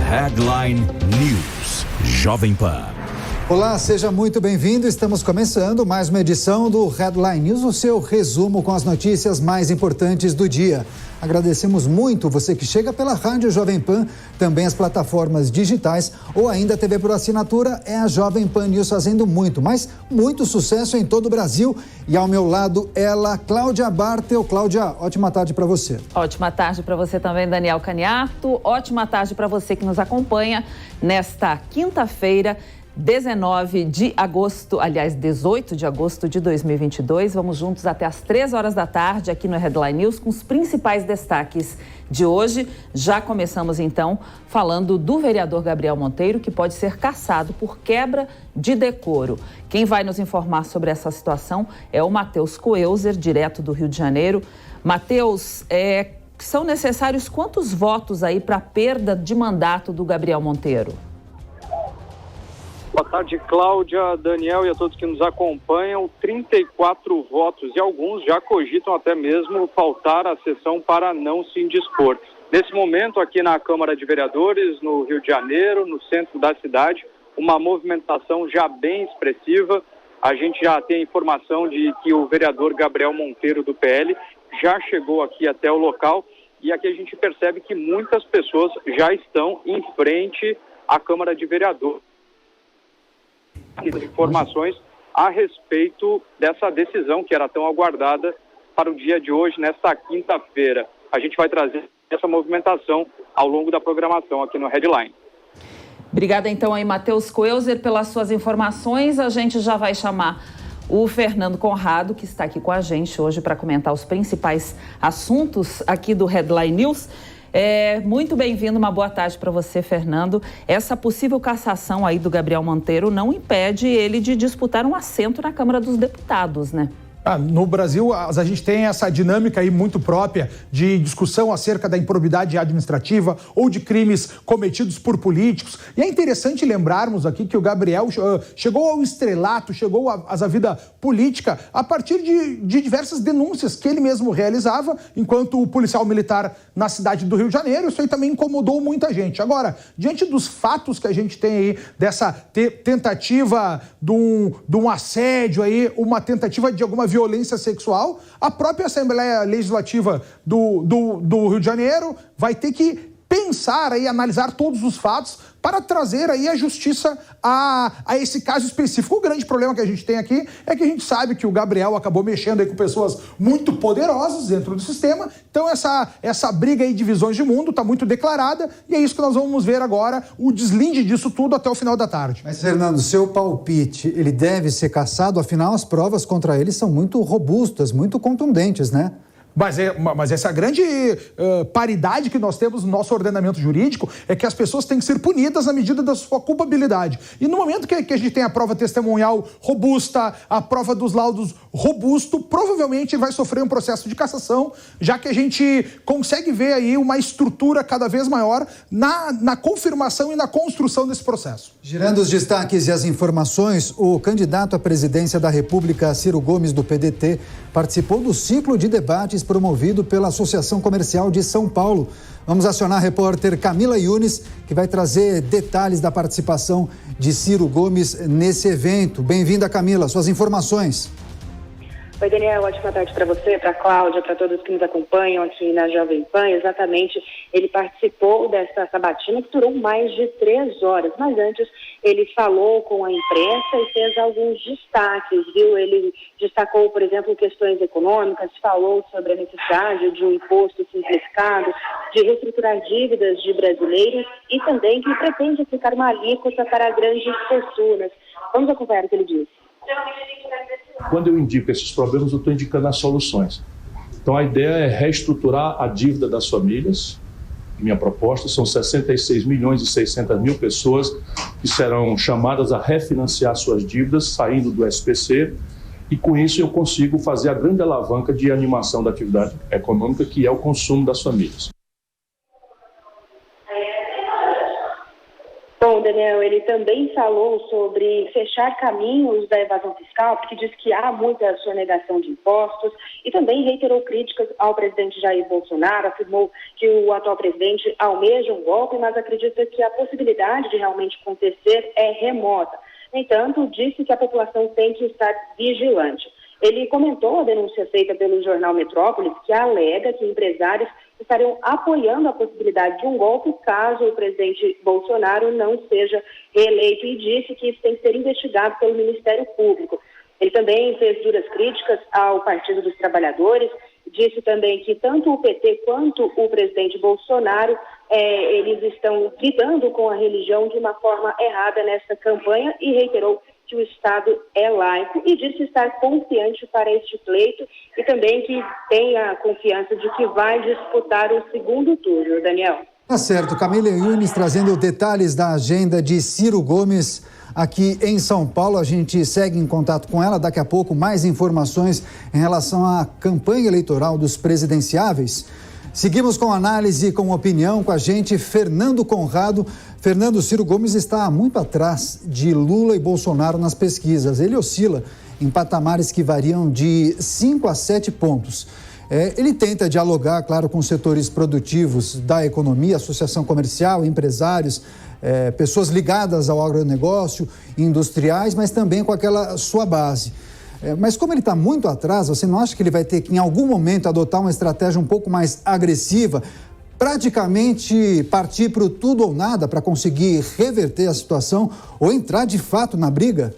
Headline News Jovem Pan. Olá, seja muito bem-vindo. Estamos começando mais uma edição do Headline News, o seu resumo com as notícias mais importantes do dia. Agradecemos muito você que chega pela Rádio Jovem Pan, também as plataformas digitais ou ainda a TV por assinatura. É a Jovem Pan News fazendo muito sucesso em todo o Brasil. E ao meu lado, ela, Cláudia Bartel. Cláudia, ótima tarde para você. Ótima tarde para você também, Daniel Caniato. Ótima tarde para você que nos acompanha nesta quinta-feira, 18 de agosto de 2022. Vamos juntos até às 3 horas da tarde aqui no Headline News com os principais destaques de hoje. Já começamos então falando do vereador Gabriel Monteiro, que pode ser cassado por quebra de decoro. Quem vai nos informar sobre essa situação é o Matheus Coelzer, direto do Rio de Janeiro. Matheus, são necessários quantos votos aí para a perda de mandato do Gabriel Monteiro? Boa tarde, Cláudia, Daniel e a todos que nos acompanham. 34 votos e alguns já cogitam até mesmo faltar à sessão para não se indispor. Nesse momento, aqui na Câmara de Vereadores, no Rio de Janeiro, no centro da cidade, uma movimentação já bem expressiva. A gente já tem a informação de que o vereador Gabriel Monteiro, do PL, já chegou aqui até o local. E aqui a gente percebe que muitas pessoas já estão em frente à Câmara de Vereadores. Informações a respeito dessa decisão que era tão aguardada para o dia de hoje, nesta quinta-feira. A gente vai trazer essa movimentação ao longo da programação aqui no Headline. Obrigada então aí, Matheus Coelzer, pelas suas informações. A gente já vai chamar o Fernando Conrado, que está aqui com a gente hoje para comentar os principais assuntos aqui do Headline News. Muito bem-vindo, uma boa tarde para você, Fernando. Essa possível cassação aí do Gabriel Monteiro não impede ele de disputar um assento na Câmara dos Deputados, né? No Brasil, a gente tem essa dinâmica aí muito própria de discussão acerca da improbidade administrativa ou de crimes cometidos por políticos. E é interessante lembrarmos aqui que o Gabriel chegou ao estrelato, chegou à vida política a partir de diversas denúncias que ele mesmo realizava enquanto policial militar na cidade do Rio de Janeiro. Isso aí também incomodou muita gente. Agora, diante dos fatos que a gente tem aí dessa tentativa de um assédio aí, uma tentativa de alguma violência sexual, a própria Assembleia Legislativa do Rio de Janeiro vai ter que pensar e analisar todos os fatos para trazer aí a justiça a esse caso específico. O grande problema que a gente tem aqui é que a gente sabe que o Gabriel acabou mexendo aí com pessoas muito poderosas dentro do sistema, então essa briga aí de visões de mundo está muito declarada e é isso que nós vamos ver agora, o deslinde disso tudo até o final da tarde. Mas, Fernando, seu palpite, ele deve ser cassado? Afinal, as provas contra ele são muito robustas, muito contundentes, né? Mas essa grande paridade que nós temos no nosso ordenamento jurídico é que as pessoas têm que ser punidas na medida da sua culpabilidade. E no momento que a gente tem a prova testemunhal robusta, a prova dos laudos robusto, provavelmente vai sofrer um processo de cassação, já que a gente consegue ver aí uma estrutura cada vez maior na confirmação e na construção desse processo. Girando os destaques e as informações, o candidato à presidência da República, Ciro Gomes, do PDT, participou do ciclo de debates promovido pela Associação Comercial de São Paulo. Vamos acionar a repórter Camila Yunes, que vai trazer detalhes da participação de Ciro Gomes nesse evento. Bem-vinda, Camila. Suas informações. Oi, Daniel, ótima tarde para você, para a Cláudia, para todos que nos acompanham aqui na Jovem Pan. Exatamente, ele participou dessa sabatina que durou mais de 3 horas, mas antes ele falou com a imprensa e fez alguns destaques, viu? Ele destacou, por exemplo, questões econômicas, falou sobre a necessidade de um imposto simplificado, de reestruturar dívidas de brasileiros e também que pretende aplicar uma alíquota para grandes fortunas. Vamos acompanhar o que ele disse. Quando eu indico esses problemas, eu estou indicando as soluções. Então, a ideia é reestruturar a dívida das famílias. Minha proposta são 66.600.000 pessoas que serão chamadas a refinanciar suas dívidas, saindo do SPC, e com isso eu consigo fazer a grande alavanca de animação da atividade econômica, que é o consumo das famílias. Bom, Daniel, ele também falou sobre fechar caminhos da evasão fiscal, porque diz que há muita sonegação de impostos e também reiterou críticas ao presidente Jair Bolsonaro, afirmou que o atual presidente almeja um golpe, mas acredita que a possibilidade de realmente acontecer é remota. No entanto, disse que a população tem que estar vigilante. Ele comentou a denúncia feita pelo jornal Metrópolis, que alega que empresários estariam apoiando a possibilidade de um golpe caso o presidente Bolsonaro não seja reeleito e disse que isso tem que ser investigado pelo Ministério Público. Ele também fez duras críticas ao Partido dos Trabalhadores, disse também que tanto o PT quanto o presidente Bolsonaro eles estão lidando com a religião de uma forma errada nessa campanha e reiterou que o Estado é laico e disse estar confiante para este pleito e também que tem a confiança de que vai disputar o segundo turno, Daniel. Tá certo, Camila Yunes trazendo detalhes da agenda de Ciro Gomes aqui em São Paulo. A gente segue em contato com ela, daqui a pouco mais informações em relação à campanha eleitoral dos presidenciáveis. Seguimos com análise, com opinião, com a gente, Fernando Conrado. Fernando, Ciro Gomes está muito atrás de Lula e Bolsonaro nas pesquisas. Ele oscila em patamares que variam de 5 a 7 pontos. Ele tenta dialogar, claro, com setores produtivos da economia, associação comercial, empresários, pessoas ligadas ao agronegócio, industriais, mas também com aquela sua base. Mas como ele está muito atrás, você não acha que ele vai ter que, em algum momento, adotar uma estratégia um pouco mais agressiva, praticamente partir para o tudo ou nada para conseguir reverter a situação ou entrar de fato na briga?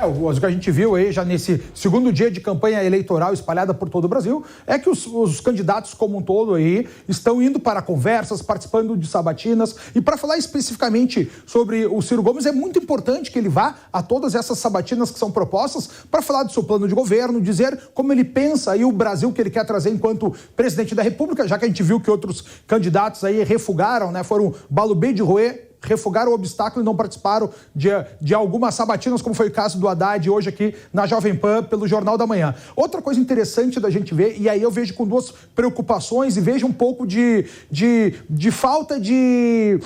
O que a gente viu aí já nesse segundo dia de campanha eleitoral espalhada por todo o Brasil é que os candidatos como um todo aí estão indo para conversas, participando de sabatinas. E para falar especificamente sobre o Ciro Gomes, é muito importante que ele vá a todas essas sabatinas que são propostas para falar do seu plano de governo, dizer como ele pensa aí o Brasil que ele quer trazer enquanto presidente da República, já que a gente viu que outros candidatos aí refugaram, né, foram Balubê de Rouet, refugaram o obstáculo e não participaram de algumas sabatinas, como foi o caso do Haddad hoje aqui na Jovem Pan pelo Jornal da Manhã. Outra coisa interessante da gente ver, e aí eu vejo com duas preocupações e vejo um pouco de falta de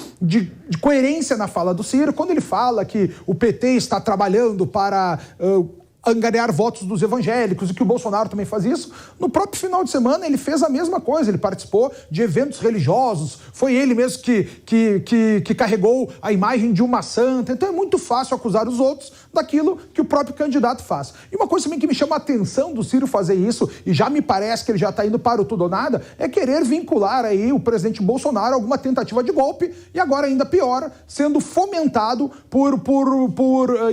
coerência na fala do Ciro, quando ele fala que o PT está trabalhando para angariar votos dos evangélicos e que o Bolsonaro também faz isso. No próprio final de semana ele fez a mesma coisa, ele participou de eventos religiosos, foi ele mesmo que carregou a imagem de uma santa, então é muito fácil acusar os outros daquilo que o próprio candidato faz. E uma coisa também que me chama a atenção do Ciro fazer isso, e já me parece que ele já está indo para o tudo ou nada, é querer vincular aí o presidente Bolsonaro a alguma tentativa de golpe, e agora ainda pior, sendo fomentado por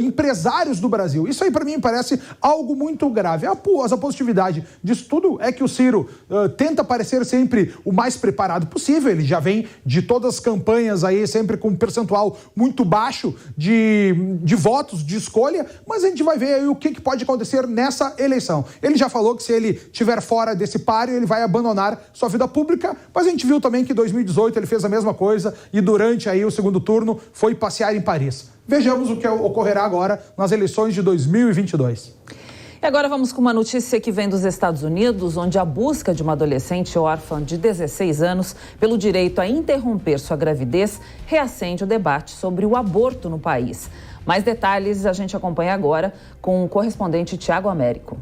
empresários do Brasil. Isso aí para mim parece algo muito grave. A positividade disso tudo é que o Ciro tenta parecer sempre o mais preparado possível. Ele já vem de todas as campanhas aí sempre com um percentual muito baixo de votos de escolha, mas a gente vai ver aí o que pode acontecer nessa eleição. Ele já falou que se ele estiver fora desse páreo, ele vai abandonar sua vida pública, mas a gente viu também que em 2018 ele fez a mesma coisa e durante aí o segundo turno foi passear em Paris. Vejamos o que ocorrerá agora nas eleições de 2022. E agora vamos com uma notícia que vem dos Estados Unidos, onde a busca de uma adolescente órfã de 16 anos pelo direito a interromper sua gravidez reacende o debate sobre o aborto no país. Mais detalhes a gente acompanha agora com o correspondente Tiago Américo.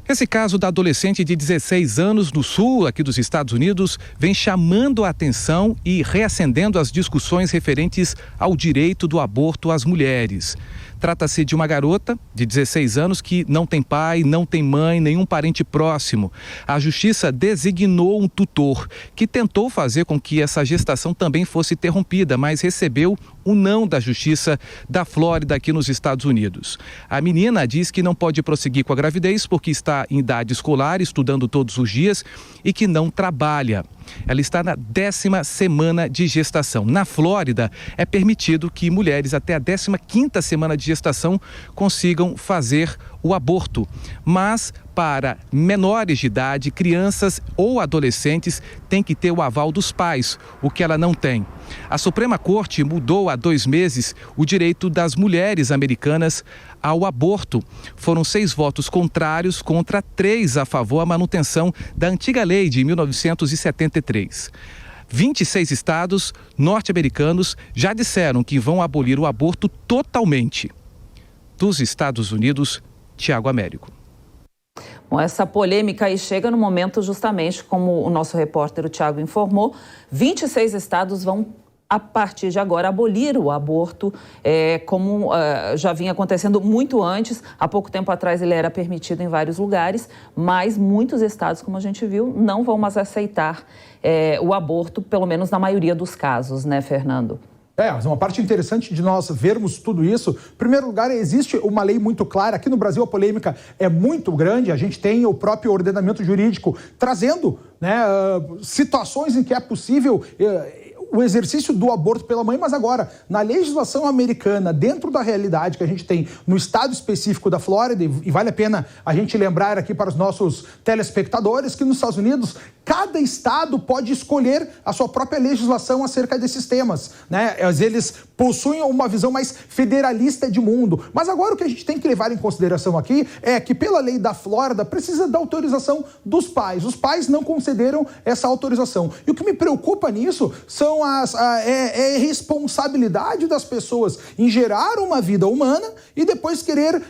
Esse caso da adolescente de 16 anos no sul aqui dos Estados Unidos vem chamando a atenção e reacendendo as discussões referentes ao direito do aborto às mulheres. Trata-se de uma garota de 16 anos que não tem pai, não tem mãe, nenhum parente próximo. A justiça designou um tutor que tentou fazer com que essa gestação também fosse interrompida, mas recebeu um não da justiça da Flórida aqui nos Estados Unidos. A menina diz que não pode prosseguir com a gravidez porque está em idade escolar, estudando todos os dias e que não trabalha. Ela está na 10ª semana de gestação. Na Flórida, é permitido que mulheres até a 15ª semana de gestação consigam fazer o aborto. Mas para menores de idade, crianças ou adolescentes, tem que ter o aval dos pais, o que ela não tem. A Suprema Corte mudou há 2 meses o direito das mulheres americanas ao aborto. Foram 6 votos contrários contra 3 a favor da manutenção da antiga lei de 1973. 26 estados norte-americanos já disseram que vão abolir o aborto totalmente. Dos Estados Unidos, Tiago Américo. Bom, essa polêmica aí chega no momento justamente, como o nosso repórter, o Tiago, informou, 26 estados vão, a partir de agora, abolir o aborto, como já vinha acontecendo muito antes. Há pouco tempo atrás ele era permitido em vários lugares, mas muitos estados, como a gente viu, não vão mais aceitar o aborto, pelo menos na maioria dos casos, né, Fernando? Mas uma parte interessante de nós vermos tudo isso, em primeiro lugar, existe uma lei muito clara. Aqui no Brasil a polêmica é muito grande, a gente tem o próprio ordenamento jurídico trazendo, né, situações em que é possível o exercício do aborto pela mãe, mas agora, na legislação americana, dentro da realidade que a gente tem no estado específico da Flórida, e vale a pena a gente lembrar aqui para os nossos telespectadores que nos Estados Unidos, cada estado pode escolher a sua própria legislação acerca desses temas, né? Eles possuem uma visão mais federalista de mundo. Mas agora o que a gente tem que levar em consideração aqui é que, pela lei da Flórida, precisa da autorização dos pais. Os pais não concederam essa autorização. E o que me preocupa nisso são a responsabilidade das pessoas em gerar uma vida humana e depois querer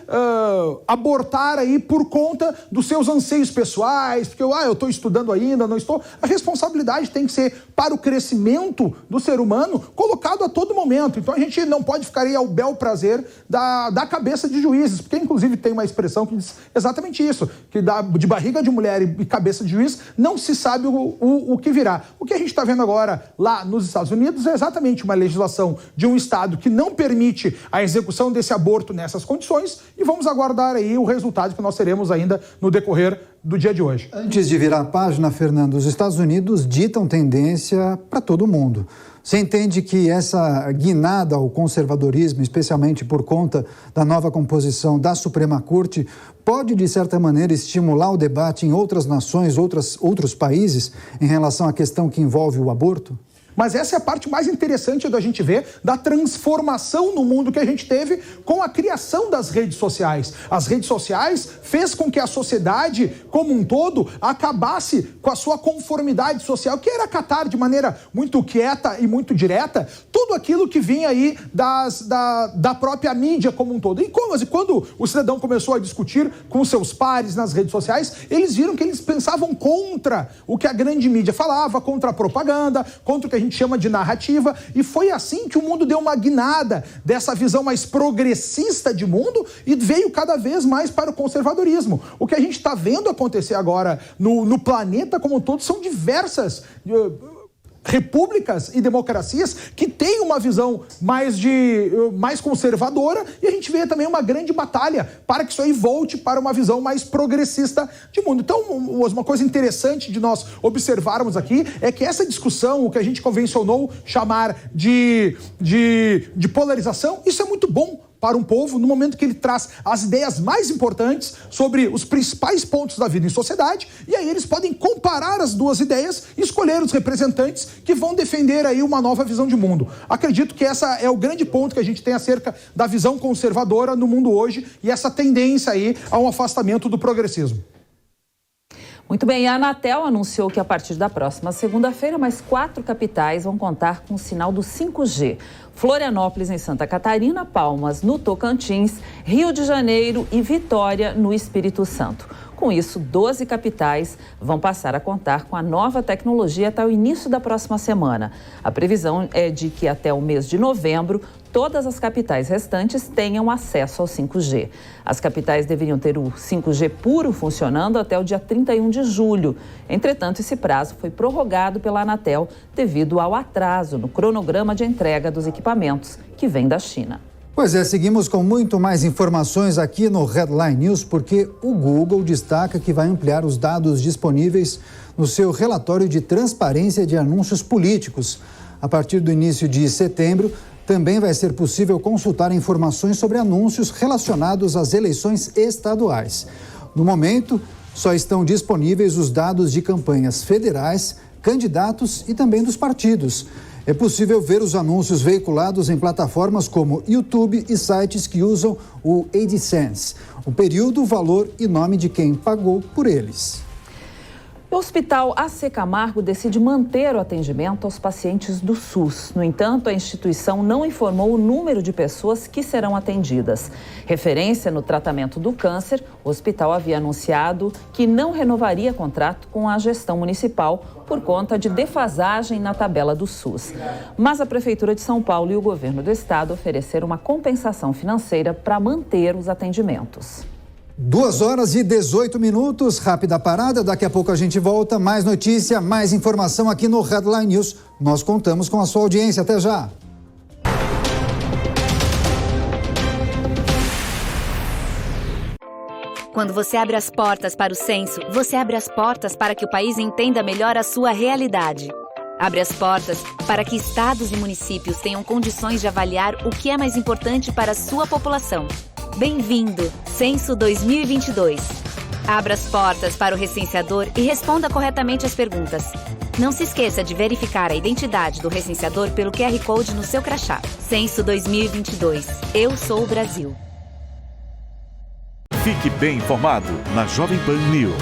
abortar aí por conta dos seus anseios pessoais, porque eu estou estudando ainda, não estou. A responsabilidade tem que ser para o crescimento do ser humano colocado a todo momento. Então a gente não pode ficar aí ao bel prazer da cabeça de juízes, porque inclusive tem uma expressão que diz exatamente isso, que de barriga de mulher e cabeça de juiz não se sabe o que virá. O que a gente está vendo agora lá nos Estados Unidos é exatamente uma legislação de um estado que não permite a execução desse aborto nessas condições, e vamos aguardar aí o resultado que nós teremos ainda no decorrer do dia de hoje. Antes de virar a página, Fernando, os Estados Unidos ditam tendência para todo mundo. Você entende que essa guinada ao conservadorismo, especialmente por conta da nova composição da Suprema Corte, pode, de certa maneira, estimular o debate em outras nações, outros países, em relação à questão que envolve o aborto? Mas essa é a parte mais interessante da gente ver da transformação no mundo que a gente teve com a criação das redes sociais. As redes sociais fez com que a sociedade como um todo acabasse com a sua conformidade social, que era acatar de maneira muito quieta e muito direta tudo aquilo que vinha aí da própria mídia como um todo. E quando o cidadão começou a discutir com seus pares nas redes sociais, eles viram que eles pensavam contra o que a grande mídia falava, contra a propaganda, contra o que a gente chama de narrativa, e foi assim que o mundo deu uma guinada dessa visão mais progressista de mundo e veio cada vez mais para o conservadorismo. O que a gente está vendo acontecer agora no planeta como um todo são diversas repúblicas e democracias que têm uma visão mais conservadora, e a gente vê também uma grande batalha para que isso aí volte para uma visão mais progressista de mundo. Então, uma coisa interessante de nós observarmos aqui é que essa discussão, o que a gente convencionou chamar de polarização, isso é muito bom para um povo, no momento que ele traz as ideias mais importantes sobre os principais pontos da vida em sociedade, e aí eles podem comparar as duas ideias e escolher os representantes que vão defender aí uma nova visão de mundo. Acredito que essa é o grande ponto que a gente tem acerca da visão conservadora no mundo hoje e essa tendência aí a um afastamento do progressismo. Muito bem, a Anatel anunciou que a partir da próxima segunda-feira, mais 4 capitais vão contar com o sinal do 5G. Florianópolis, em Santa Catarina, Palmas, no Tocantins, Rio de Janeiro e Vitória, no Espírito Santo. Com isso, 12 capitais vão passar a contar com a nova tecnologia até o início da próxima semana. A previsão é de que até o mês de novembro, todas as capitais restantes tenham acesso ao 5G. As capitais deveriam ter o 5G puro funcionando até o dia 31 de julho. Entretanto, esse prazo foi prorrogado pela Anatel devido ao atraso no cronograma de entrega dos equipamentos que vem da China. Pois é, seguimos com muito mais informações aqui no Headline News, porque o Google destaca que vai ampliar os dados disponíveis no seu relatório de transparência de anúncios políticos. A partir do início de setembro, também vai ser possível consultar informações sobre anúncios relacionados às eleições estaduais. No momento, só estão disponíveis os dados de campanhas federais, candidatos e também dos partidos. É possível ver os anúncios veiculados em plataformas como YouTube e sites que usam o AdSense, o período, valor e nome de quem pagou por eles. O Hospital AC Camargo decide manter o atendimento aos pacientes do SUS. No entanto, a instituição não informou o número de pessoas que serão atendidas. Referência no tratamento do câncer, o hospital havia anunciado que não renovaria contrato com a gestão municipal por conta de defasagem na tabela do SUS. Mas a Prefeitura de São Paulo e o governo do estado ofereceram uma compensação financeira para manter os atendimentos. 2h18, rápida parada, daqui a pouco a gente volta, mais notícia, mais informação aqui no Headline News. Nós contamos com a sua audiência, até já. Quando você abre as portas para o censo, você abre as portas para que o país entenda melhor a sua realidade. Abre as portas para que estados e municípios tenham condições de avaliar o que é mais importante para a sua população. Bem-vindo, Censo 2022. Abra as portas para o recenseador e responda corretamente as perguntas. Não se esqueça de verificar a identidade do recenseador pelo QR Code no seu crachá. Censo 2022. Eu sou o Brasil. Fique bem informado na Jovem Pan News.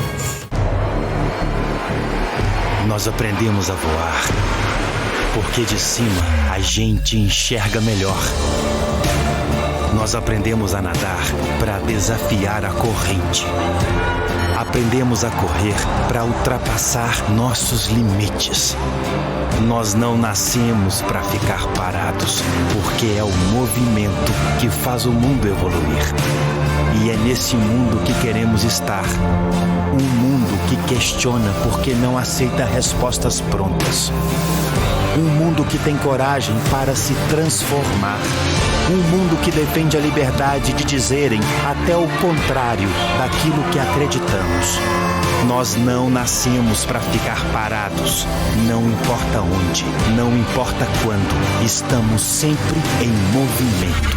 Nós aprendemos a voar, porque de cima a gente enxerga melhor. Nós aprendemos a nadar para desafiar a corrente. Aprendemos a correr para ultrapassar nossos limites. Nós não nascemos para ficar parados, porque é o movimento que faz o mundo evoluir. E é nesse mundo que queremos estar. Um mundo que questiona porque não aceita respostas prontas. Um mundo que tem coragem para se transformar. Um mundo que defende a liberdade de dizerem até o contrário daquilo que acreditamos. Nós não nascemos para ficar parados. Não importa onde, não importa quando, estamos sempre em movimento.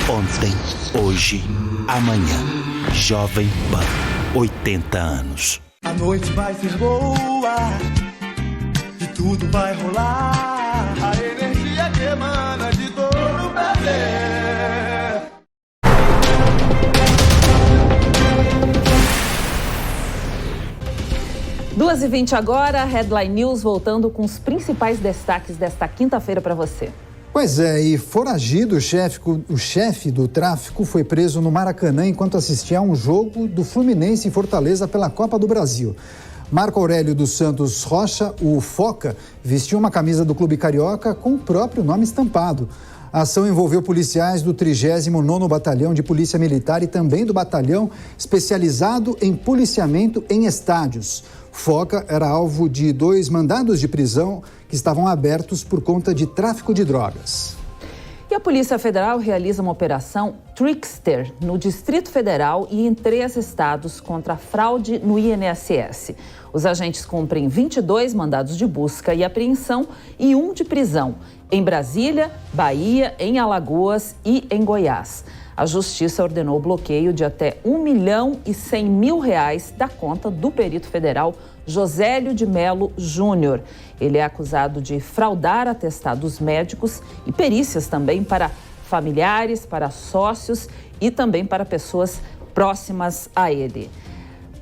Ontem, hoje, amanhã. Jovem Pan, 80 anos. A noite vai ser boa e tudo vai rolar. A energia que emana de todo o prazer. Duas e 20 agora, Headline News voltando com os principais destaques desta quinta-feira para você. Pois é, e foragido, o chefe do tráfico foi preso no Maracanã enquanto assistia a um jogo do Fluminense e Fortaleza pela Copa do Brasil. Marco Aurélio dos Santos Rocha, o Foca, vestiu uma camisa do Clube Carioca com o próprio nome estampado. A ação envolveu policiais do 39º Batalhão de Polícia Militar e também do batalhão especializado em policiamento em estádios. Foca era alvo de 2 mandados de prisão que estavam abertos por conta de tráfico de drogas. E a Polícia Federal realiza uma operação Trickster no Distrito Federal e em 3 estados contra a fraude no INSS. Os agentes cumprem 22 mandados de busca e apreensão e 1 de prisão em Brasília, Bahia, em Alagoas e em Goiás. A Justiça ordenou o bloqueio de até R$1.100.000 da conta do perito federal Josélio de Melo Júnior. Ele é acusado de fraudar atestados médicos e perícias também para familiares, para sócios e também para pessoas próximas a ele.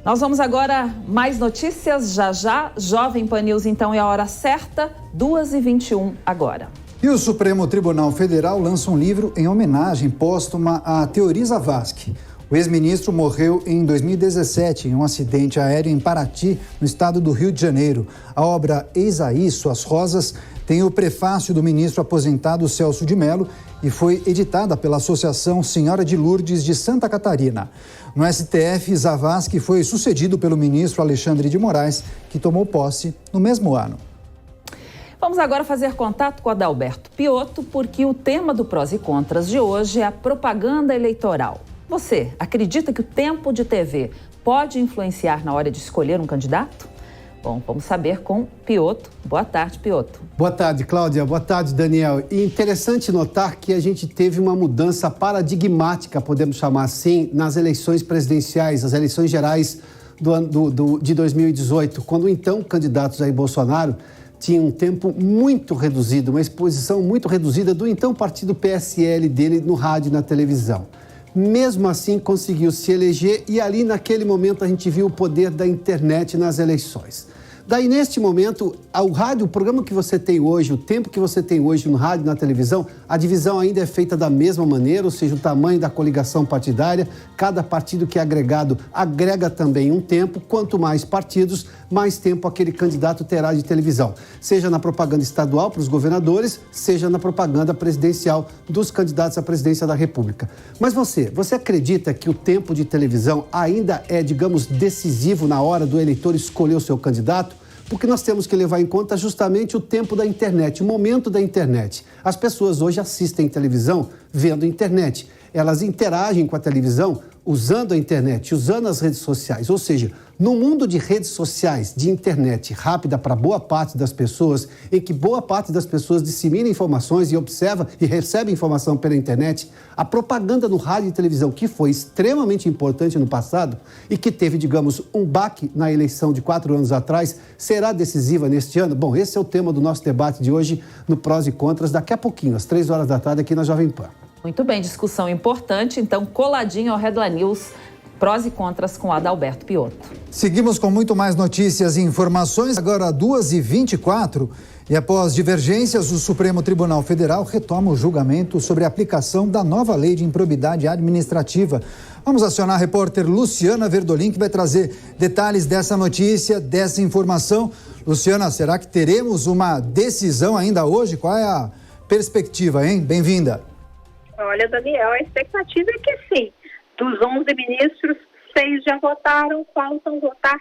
Nós vamos agora mais notícias, já. Jovem Pan News, então, é a hora certa, 2h21 agora. E o Supremo Tribunal Federal lança um livro em homenagem póstuma a Teori Zavascki. O ex-ministro morreu em 2017 em um acidente aéreo em Paraty, no estado do Rio de Janeiro. A obra Eis aí Suas Rosas tem o prefácio do ministro aposentado Celso de Mello e foi editada pela Associação Senhora de Lourdes de Santa Catarina. No STF, Zavascki foi sucedido pelo ministro Alexandre de Moraes, que tomou posse no mesmo ano. Vamos agora fazer contato com Adalberto Piotto, porque o tema do Prós e Contras de hoje é a propaganda eleitoral. Você acredita que o tempo de TV pode influenciar na hora de escolher um candidato? Bom, vamos saber com Piotto. Boa tarde, Piotto. Boa tarde, Cláudia. Boa tarde, Daniel. E interessante notar que a gente teve uma mudança paradigmática, podemos chamar assim, nas eleições presidenciais, as eleições gerais de 2018, quando então candidato Jair Bolsonaro tinha um tempo muito reduzido, uma exposição muito reduzida do então partido PSL dele no rádio e na televisão. mesmo assim conseguiu se eleger e ali naquele momento a gente viu o poder da internet nas eleições. Daí, neste momento, o programa que você tem hoje, o tempo que você tem hoje no rádio e na televisão, a divisão ainda é feita da mesma maneira, ou seja, o tamanho da coligação partidária, cada partido que é agregado agrega também um tempo, quanto mais partidos, mais tempo aquele candidato terá de televisão, seja na propaganda estadual para os governadores, seja na propaganda presidencial dos candidatos à presidência da República. Mas você acredita que o tempo de televisão ainda é, digamos, decisivo na hora do eleitor escolher o seu candidato? Porque nós temos que levar em conta justamente o tempo da internet, o momento da internet. As pessoas hoje assistem televisão vendo internet. Elas interagem com a televisão usando a internet, usando as redes sociais. Ou seja, no mundo de redes sociais, de internet rápida para boa parte das pessoas, em que boa parte das pessoas dissemina informações e observa e recebe informação pela internet, a propaganda no rádio e televisão, que foi extremamente importante no passado e que teve, digamos, um baque na eleição de 4 anos atrás, será decisiva neste ano? Bom, esse é o tema do nosso debate de hoje no Prós e Contras, daqui a pouquinho, às 3 horas da tarde, aqui na Jovem Pan. Muito bem, discussão importante, então coladinho ao Headline News, prós e contras com Adalberto Piotto. Seguimos com muito mais notícias e informações, agora 2h24, e após divergências, o Supremo Tribunal Federal retoma o julgamento sobre a aplicação da nova lei de improbidade administrativa. Vamos acionar a repórter Luciana Verdolim, que vai trazer detalhes dessa notícia, dessa informação. Luciana, será que teremos uma decisão ainda hoje? Qual é a perspectiva, hein? Bem-vinda. Olha, Daniel, a expectativa é que sim. Dos 11 ministros, 6 já votaram, faltam votar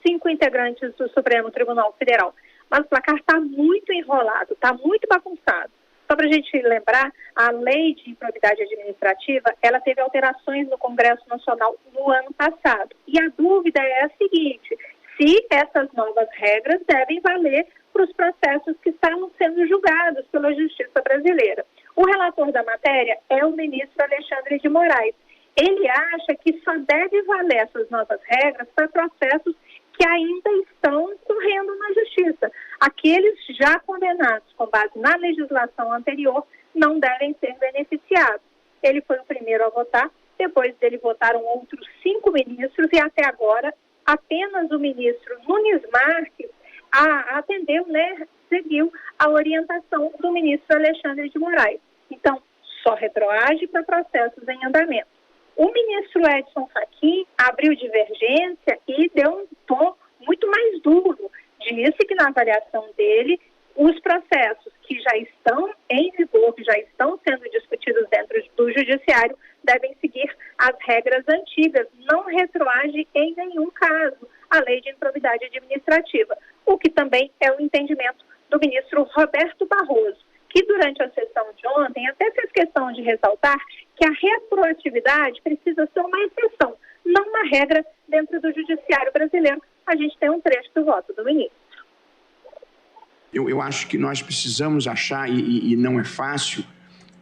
5 integrantes do Supremo Tribunal Federal. Mas o placar está muito enrolado, está muito bagunçado. Só para a gente lembrar, a lei de improbidade administrativa, ela teve alterações no Congresso Nacional no ano passado. E a dúvida é a seguinte, se essas novas regras devem valer para os processos que estavam sendo julgados pela Justiça brasileira. O relator da matéria é o ministro Alexandre de Moraes. Ele acha que só deve valer essas novas regras para processos que ainda estão correndo na Justiça. Aqueles já condenados com base na legislação anterior não devem ser beneficiados. Ele foi o primeiro a votar, depois dele votaram outros 5 ministros e até agora apenas o ministro Nunes Marques atendeu, seguiu a orientação do ministro Alexandre de Moraes. Então, só retroage para processos em andamento. O ministro Edson Fachin abriu divergência e deu um tom muito mais duro. Disse que na avaliação dele, os processos que já estão em vigor, que já estão sendo discutidos dentro do judiciário, devem seguir as regras antigas, não retroage em nenhum caso a lei de improbidade administrativa, o que também é o entendimento do ministro Roberto Barroso, que durante a sessão de ontem até fez questão de ressaltar que a retroatividade precisa ser uma exceção, não uma regra dentro do judiciário brasileiro. A gente tem um trecho do voto do ministro. Eu acho que nós precisamos achar, e não é fácil,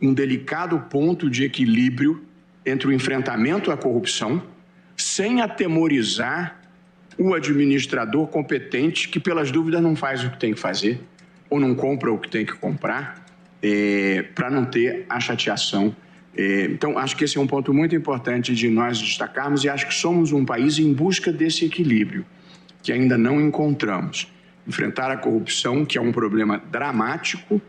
um delicado ponto de equilíbrio entre o enfrentamento à corrupção, sem atemorizar o administrador competente que, pelas dúvidas, não faz o que tem que fazer, ou não compra o que tem que comprar, para não ter a chateação. Então, acho que esse é um ponto muito importante de nós destacarmos e acho que somos um país em busca desse equilíbrio, que ainda não encontramos. Enfrentar a corrupção, que é um problema dramático,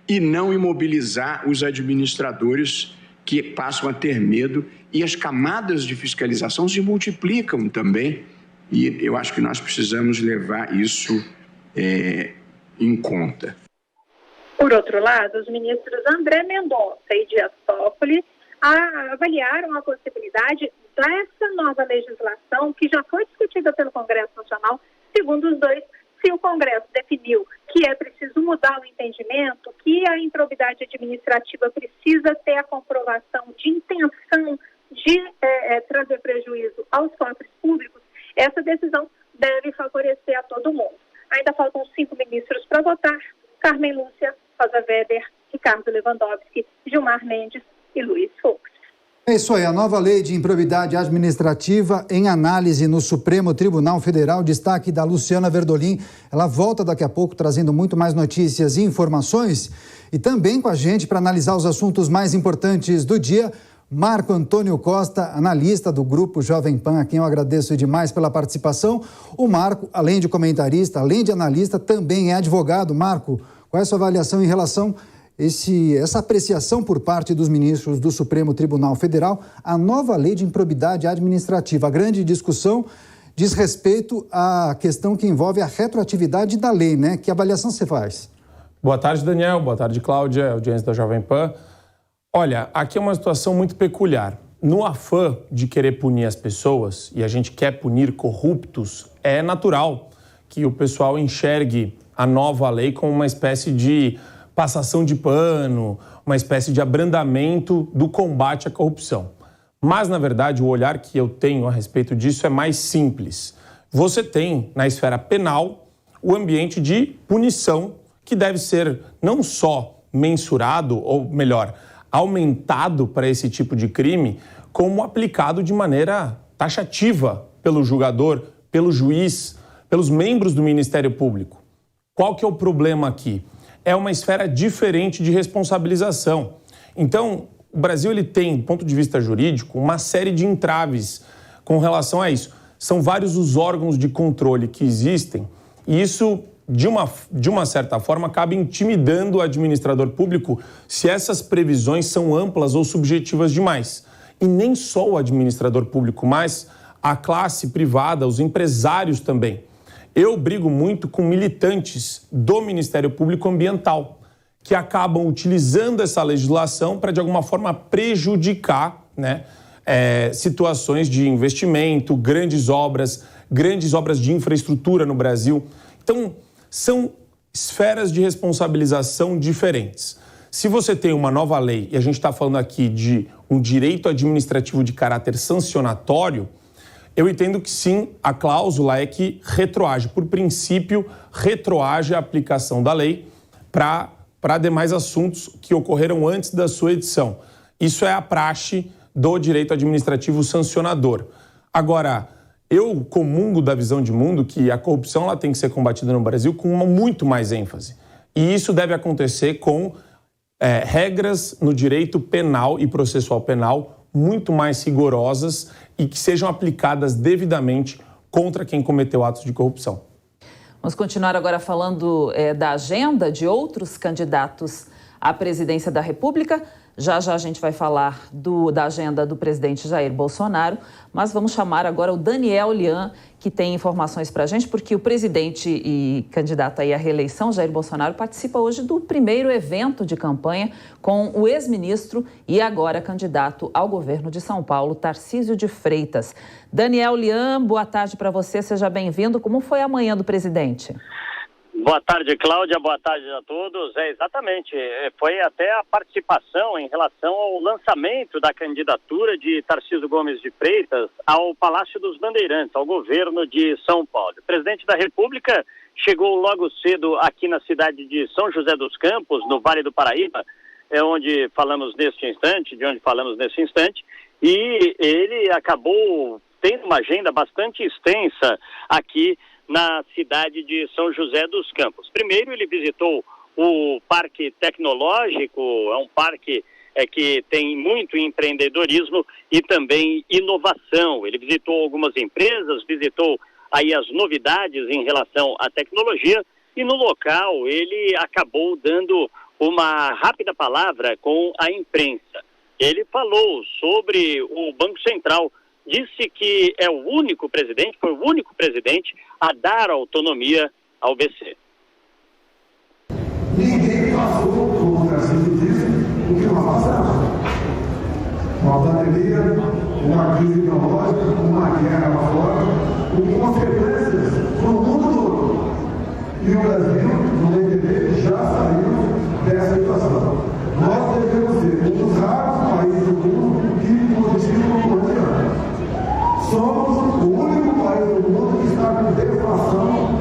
e não imobilizar os administradores que passam a ter medo e as camadas de fiscalização se multiplicam também e eu acho que nós precisamos levar isso em conta. Por outro lado, os ministros André Mendonça e Dias Toffoli avaliaram a possibilidade dessa nova legislação que já foi discutida pelo Congresso Nacional, segundo os dois, se o Congresso definiu que é preciso mudar o entendimento, que a improbidade administrativa precisa ter a comprovação de intenção de trazer prejuízo aos cofres públicos, essa decisão deve favorecer a todo mundo. Ainda faltam 5 ministros para votar: Carmen Lúcia, Rosa Weber, Ricardo Lewandowski, Gilmar Mendes e Luiz Fux. É isso aí, a nova lei de improbidade administrativa em análise no Supremo Tribunal Federal. Destaque da Luciana Verdolim. Ela volta daqui a pouco trazendo muito mais notícias e informações e também com a gente para analisar os assuntos mais importantes do dia. Marco Antônio Costa, analista do Grupo Jovem Pan, a quem eu agradeço demais pela participação. O Marco, além de comentarista, além de analista, também é advogado. Marco, qual é a sua avaliação em relação a essa apreciação por parte dos ministros do Supremo Tribunal Federal à nova lei de improbidade administrativa? A grande discussão diz respeito à questão que envolve a retroatividade da lei, né? Que avaliação você faz? Boa tarde, Daniel. Boa tarde, Cláudia, audiência da Jovem Pan. Olha, aqui é uma situação muito peculiar. No afã de querer punir as pessoas, e a gente quer punir corruptos, é natural que o pessoal enxergue a nova lei como uma espécie de passação de pano, uma espécie de abrandamento do combate à corrupção. Mas, na verdade, o olhar que eu tenho a respeito disso é mais simples. Você tem, na esfera penal, o ambiente de punição que deve ser não só mensurado, ou melhor, aumentado para esse tipo de crime, como aplicado de maneira taxativa pelo julgador, pelo juiz, pelos membros do Ministério Público. Qual que é o problema aqui? É uma esfera diferente de responsabilização. Então, o Brasil ele tem, do ponto de vista jurídico, uma série de entraves com relação a isso. São vários os órgãos de controle que existem e isso, de uma certa forma, acaba intimidando o administrador público se essas previsões são amplas ou subjetivas demais. E nem só o administrador público, mas a classe privada, os empresários também. Eu brigo muito com militantes do Ministério Público Ambiental, que acabam utilizando essa legislação para, de alguma forma, prejudicar, né, situações de investimento, grandes obras de infraestrutura no Brasil. Então, são esferas de responsabilização diferentes. Se você tem uma nova lei, e a gente está falando aqui de um direito administrativo de caráter sancionatório, eu entendo que sim, a cláusula é que retroage. Por princípio, retroage a aplicação da lei para demais assuntos que ocorreram antes da sua edição. Isso é a praxe do direito administrativo sancionador. Agora, eu comungo da visão de mundo que a corrupção ela tem que ser combatida no Brasil com muito mais ênfase. E isso deve acontecer com regras no direito penal e processual penal muito mais rigorosas e que sejam aplicadas devidamente contra quem cometeu atos de corrupção. Vamos continuar agora falando da agenda de outros candidatos à presidência da República. Já a gente vai falar da agenda do presidente Jair Bolsonaro, mas vamos chamar agora o Daniel Lian, que tem informações para a gente, porque o presidente e candidato aí à reeleição, Jair Bolsonaro, participa hoje do primeiro evento de campanha com o ex-ministro e agora candidato ao governo de São Paulo, Tarcísio de Freitas. Daniel Lian, boa tarde para você, seja bem-vindo. Como foi a manhã do presidente? Boa tarde, Cláudia. Boa tarde a todos. Exatamente. Foi até a participação em relação ao lançamento da candidatura de Tarcísio Gomes de Freitas ao Palácio dos Bandeirantes, ao governo de São Paulo. O presidente da República chegou logo cedo aqui na cidade de São José dos Campos, no Vale do Paraíba, de onde falamos nesse instante, e ele acabou tendo uma agenda bastante extensa aqui na cidade de São José dos Campos. Primeiro, ele visitou o Parque Tecnológico, é um parque que tem muito empreendedorismo e também inovação. Ele visitou algumas empresas, visitou aí as novidades em relação à tecnologia e no local ele acabou dando uma rápida palavra com a imprensa. Ele falou sobre o Banco Central, disse que foi o único presidente a dar autonomia ao BC. Ninguém passou por um Brasil disso o que nós passamos. Uma pandemia, uma crise econômica, uma guerra lá fora, com consequências para o mundo todo. E o Brasil, no MDB, já saiu dessa situação. Nós devemos ser um dos raros países do mundo que modificam o ano. Somos o único país do mundo que está com deflação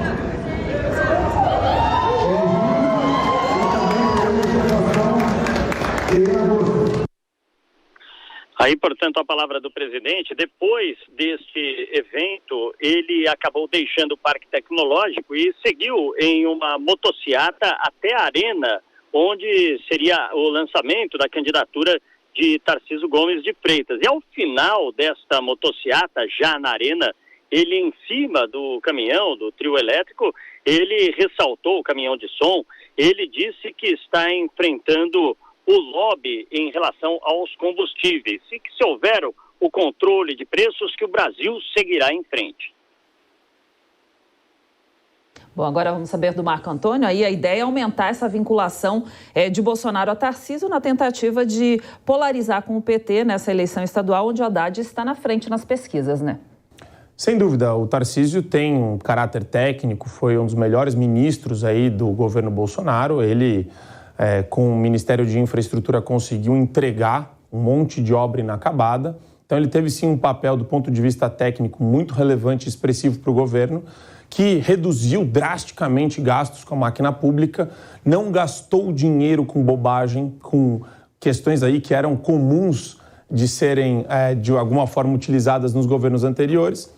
em agosto. Aí, portanto, a palavra do presidente. Depois deste evento, ele acabou deixando o Parque Tecnológico e seguiu em uma motociata até a Arena, onde seria o lançamento da candidatura de Tarcísio Gomes de Freitas. E ao final desta motociata, já na arena, ele em cima do caminhão, do trio elétrico, ele ressaltou o caminhão de som, ele disse que está enfrentando o lobby em relação aos combustíveis e que se houver o controle de preços, que o Brasil seguirá em frente. Bom, agora vamos saber do Marco Antônio. Aí a ideia é aumentar essa vinculação de Bolsonaro a Tarcísio na tentativa de polarizar com o PT nessa eleição estadual, onde o Haddad está na frente nas pesquisas, né? Sem dúvida, o Tarcísio tem um caráter técnico, foi um dos melhores ministros aí do governo Bolsonaro. Ele, com o Ministério de Infraestrutura, conseguiu entregar um monte de obra inacabada. Então ele teve sim um papel do ponto de vista técnico muito relevante e expressivo para o governo, que reduziu drasticamente gastos com a máquina pública, não gastou dinheiro com bobagem, com questões aí que eram comuns de serem, de alguma forma, utilizadas nos governos anteriores.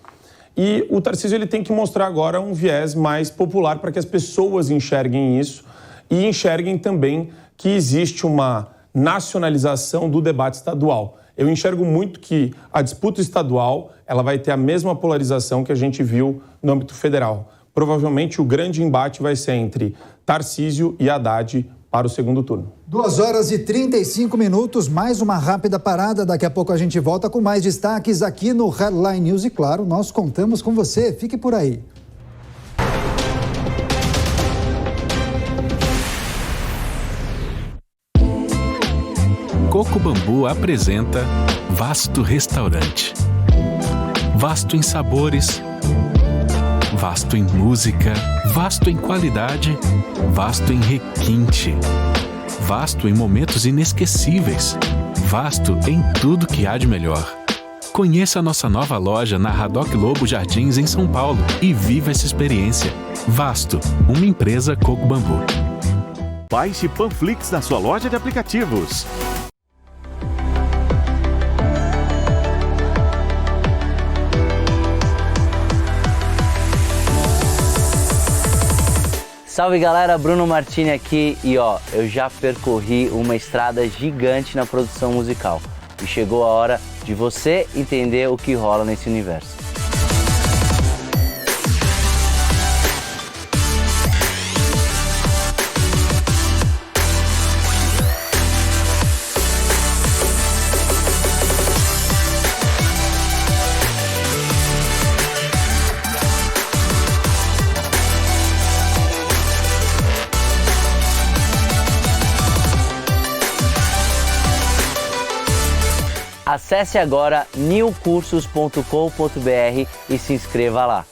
E o Tarcísio ele tem que mostrar agora um viés mais popular para que as pessoas enxerguem isso e enxerguem também que existe uma nacionalização do debate estadual. Eu enxergo muito que a disputa estadual ela vai ter a mesma polarização que a gente viu no âmbito federal. Provavelmente o grande embate vai ser entre Tarcísio e Haddad para o segundo turno. 2h35, mais uma rápida parada. Daqui a pouco a gente volta com mais destaques aqui no Headline News. E claro, nós contamos com você. Fique por aí. Coco Bambu apresenta Vasto Restaurante. Vasto em sabores, vasto em música, vasto em qualidade, vasto em requinte, vasto em momentos inesquecíveis, vasto em tudo que há de melhor. Conheça a nossa nova loja na Haddock Lobo Jardins, em São Paulo, e viva essa experiência. Vasto, uma empresa Coco Bambu. Baixe Panflix na sua loja de aplicativos. Salve galera, Bruno Martini aqui e eu já percorri uma estrada gigante na produção musical e chegou a hora de você entender o que rola nesse universo. Acesse agora newcursos.com.br e se inscreva lá.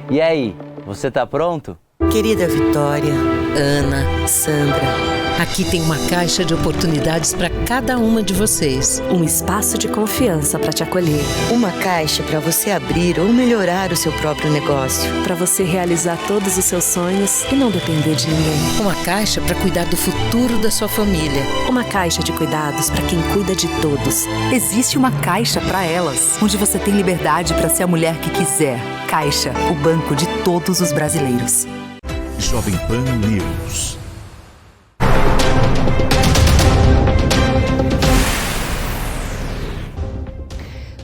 E aí, você tá pronto? Querida Vitória, Ana, Sandra, aqui tem uma caixa de oportunidades para cada uma de vocês. Um espaço de confiança para te acolher. Uma caixa para você abrir ou melhorar o seu próprio negócio. Para você realizar todos os seus sonhos e não depender de ninguém. Uma caixa para cuidar do futuro da sua família. Uma caixa de cuidados para quem cuida de todos. Existe uma caixa para elas, onde você tem liberdade para ser a mulher que quiser. Caixa, o banco de todos os brasileiros. Jovem Pan News.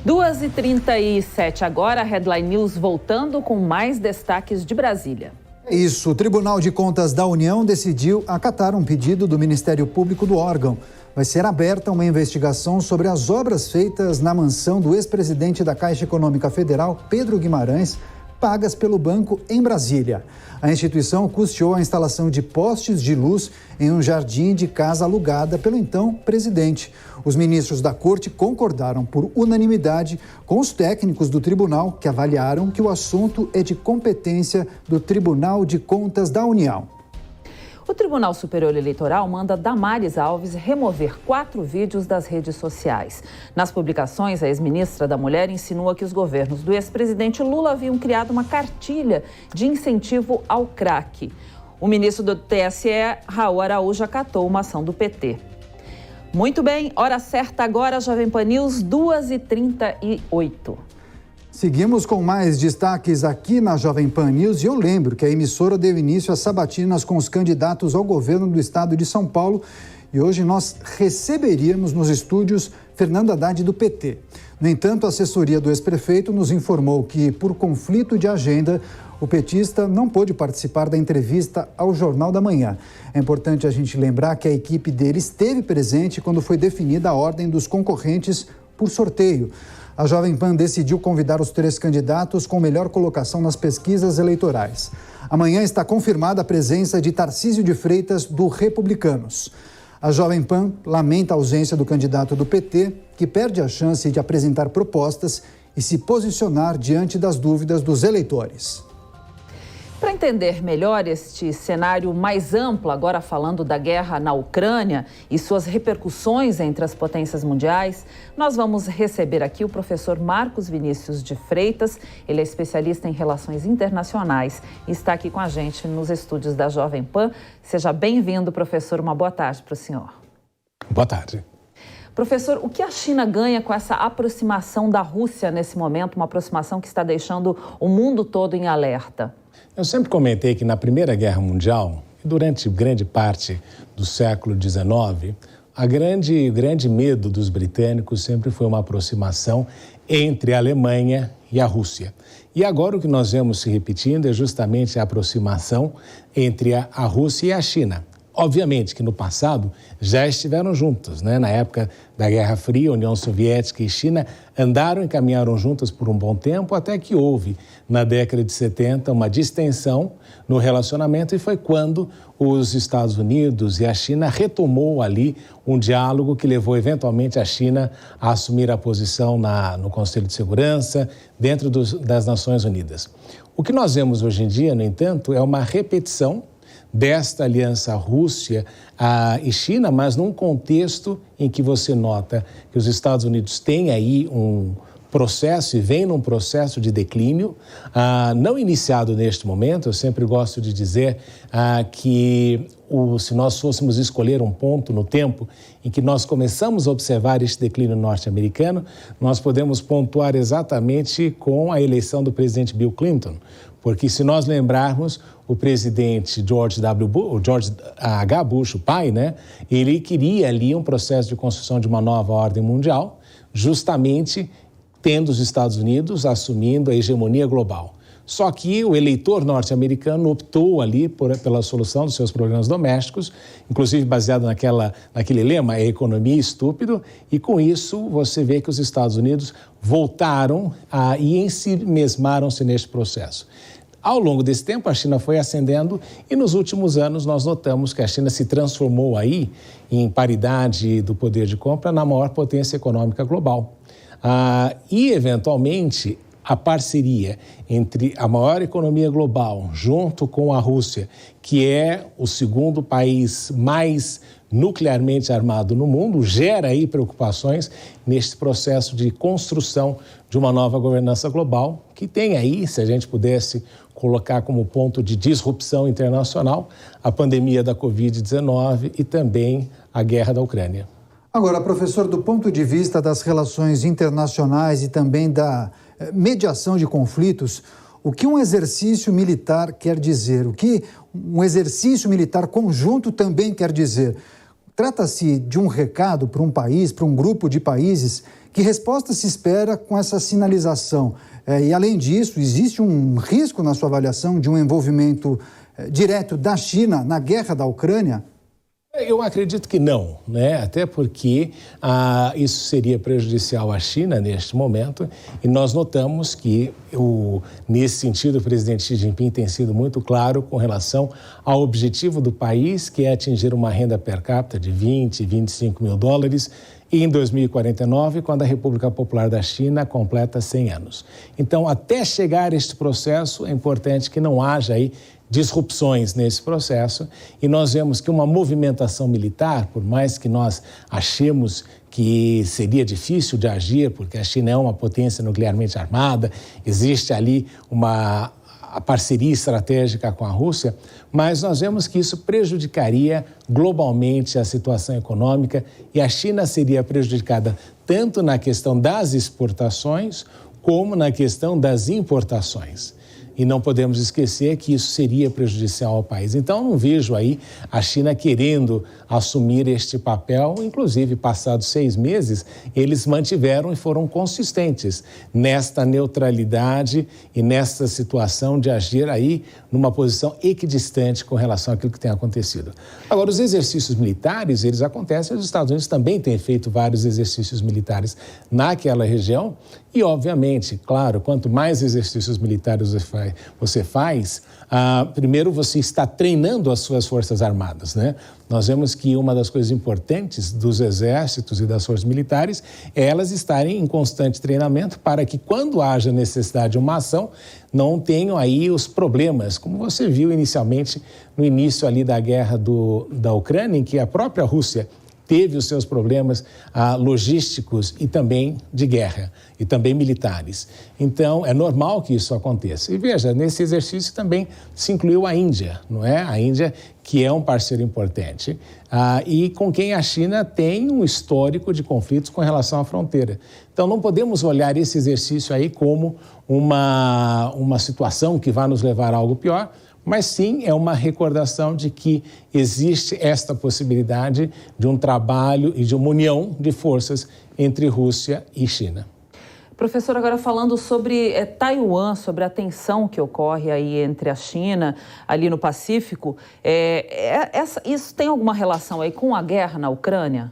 Duas e 37 agora, Headline News voltando com mais destaques de Brasília. Isso, o Tribunal de Contas da União decidiu acatar um pedido do Ministério Público do órgão. Vai ser aberta uma investigação sobre as obras feitas na mansão do ex-presidente da Caixa Econômica Federal, Pedro Guimarães, pagas pelo banco em Brasília. A instituição custeou a instalação de postes de luz em um jardim de casa alugada pelo então presidente. Os ministros da corte concordaram por unanimidade com os técnicos do tribunal, que avaliaram que o assunto é de competência do Tribunal de Contas da União. O Tribunal Superior Eleitoral manda Damares Alves remover 4 vídeos das redes sociais. Nas publicações, a ex-ministra da Mulher insinua que os governos do ex-presidente Lula haviam criado uma cartilha de incentivo ao crack. O ministro do TSE, Raul Araújo, acatou uma ação do PT. Muito bem, hora certa agora, Jovem Pan News, 2h38. Seguimos com mais destaques aqui na Jovem Pan News e eu lembro que a emissora deu início às sabatinas com os candidatos ao governo do estado de São Paulo e hoje nós receberíamos nos estúdios Fernando Haddad do PT. No entanto, a assessoria do ex-prefeito nos informou que, por conflito de agenda, o petista não pôde participar da entrevista ao Jornal da Manhã. É importante a gente lembrar que a equipe dele esteve presente quando foi definida a ordem dos concorrentes por sorteio. A Jovem Pan decidiu convidar os 3 candidatos com melhor colocação nas pesquisas eleitorais. Amanhã está confirmada a presença de Tarcísio de Freitas, do Republicanos. A Jovem Pan lamenta a ausência do candidato do PT, que perde a chance de apresentar propostas e se posicionar diante das dúvidas dos eleitores. Para entender melhor este cenário mais amplo, agora falando da guerra na Ucrânia e suas repercussões entre as potências mundiais, nós vamos receber aqui o professor Marcos Vinícius de Freitas. Ele é especialista em relações internacionais e está aqui com a gente nos estúdios da Jovem Pan. Seja bem-vindo, professor. Uma boa tarde para o senhor. Boa tarde. Professor, o que a China ganha com essa aproximação da Rússia nesse momento, uma aproximação que está deixando o mundo todo em alerta? Eu sempre comentei que na Primeira Guerra Mundial, e durante grande parte do século XIX, o grande medo dos britânicos sempre foi uma aproximação entre a Alemanha e a Rússia. E agora o que nós vemos se repetindo é justamente a aproximação entre a Rússia e a China. Obviamente que no passado já estiveram juntos, né? Na época da Guerra Fria, União Soviética e China andaram e caminharam juntas por um bom tempo, até que houve, na década de 70, uma distensão no relacionamento e foi quando os Estados Unidos e a China retomou ali um diálogo que levou eventualmente a China a assumir a posição no Conselho de Segurança, dentro das Nações Unidas. O que nós vemos hoje em dia, no entanto, é uma repetição desta aliança Rússia e China, mas num contexto em que você nota que os Estados Unidos têm aí um processo e vem num processo de declínio, não iniciado neste momento. Eu sempre gosto de dizer que se nós fôssemos escolher um ponto no tempo em que nós começamos a observar este declínio norte-americano, nós podemos pontuar exatamente com a eleição do presidente Bill Clinton, porque se nós lembrarmos, o presidente George H. Bush, o pai, né, ele queria ali um processo de construção de uma nova ordem mundial, justamente tendo os Estados Unidos assumindo a hegemonia global. Só que o eleitor norte-americano optou ali pela solução dos seus problemas domésticos, inclusive baseado naquele lema, a economia estúpido, e com isso você vê que os Estados Unidos voltaram e ensimesmaram-se neste processo. Ao longo desse tempo, a China foi ascendendo e nos últimos anos nós notamos que a China se transformou aí em paridade do poder de compra na maior potência econômica global. E, eventualmente, a parceria entre a maior economia global junto com a Rússia, que é o segundo país mais nuclearmente armado no mundo, gera aí preocupações neste processo de construção de uma nova governança global, que tem aí, se a gente pudesse colocar como ponto de disrupção internacional, a pandemia da Covid-19 e também a guerra da Ucrânia. Agora, professor, do ponto de vista das relações internacionais e também da mediação de conflitos, o que um exercício militar quer dizer? O que um exercício militar conjunto também quer dizer? Trata-se de um recado para um país, para um grupo de países? Que resposta se espera com essa sinalização? E, além disso, existe um risco na sua avaliação de um envolvimento direto da China na guerra da Ucrânia? Eu acredito que não, né? Até porque isso seria prejudicial à China neste momento e nós notamos que, nesse sentido, o presidente Xi Jinping tem sido muito claro com relação ao objetivo do país, que é atingir uma renda per capita de 20, 25 mil dólares em 2049, quando a República Popular da China completa 100 anos. Então, até chegar a este processo, é importante que não haja aí disrupções nesse processo e nós vemos que uma movimentação militar, por mais que nós achemos que seria difícil de agir, porque a China é uma potência nuclearmente armada, existe ali a parceria estratégica com a Rússia, mas nós vemos que isso prejudicaria globalmente a situação econômica e a China seria prejudicada tanto na questão das exportações como na questão das importações. E não podemos esquecer que isso seria prejudicial ao país. Então, não vejo aí a China querendo assumir este papel. Inclusive, passados 6 meses, eles mantiveram e foram consistentes nesta neutralidade e nesta situação de agir aí numa posição equidistante com relação àquilo que tem acontecido. Agora, os exercícios militares, eles acontecem. Os Estados Unidos também têm feito vários exercícios militares naquela região. E, obviamente, claro, quanto mais exercícios militares você faz, primeiro você está treinando as suas forças armadas, né? Nós vemos que uma das coisas importantes dos exércitos e das forças militares é elas estarem em constante treinamento para que, quando haja necessidade de uma ação, não tenham aí os problemas, como você viu inicialmente no início ali da guerra da Ucrânia, em que a própria Rússia teve os seus problemas logísticos e também de guerra, e também militares. Então, é normal que isso aconteça. E veja, nesse exercício também se incluiu a Índia, não é? A Índia, que é um parceiro importante, e com quem a China tem um histórico de conflitos com relação à fronteira. Então, não podemos olhar esse exercício aí como uma situação que vai nos levar a algo pior, mas sim é uma recordação de que existe esta possibilidade de um trabalho e de uma união de forças entre Rússia e China. Professor, agora falando sobre Taiwan, sobre a tensão que ocorre aí entre a China, ali no Pacífico, isso tem alguma relação aí com a guerra na Ucrânia?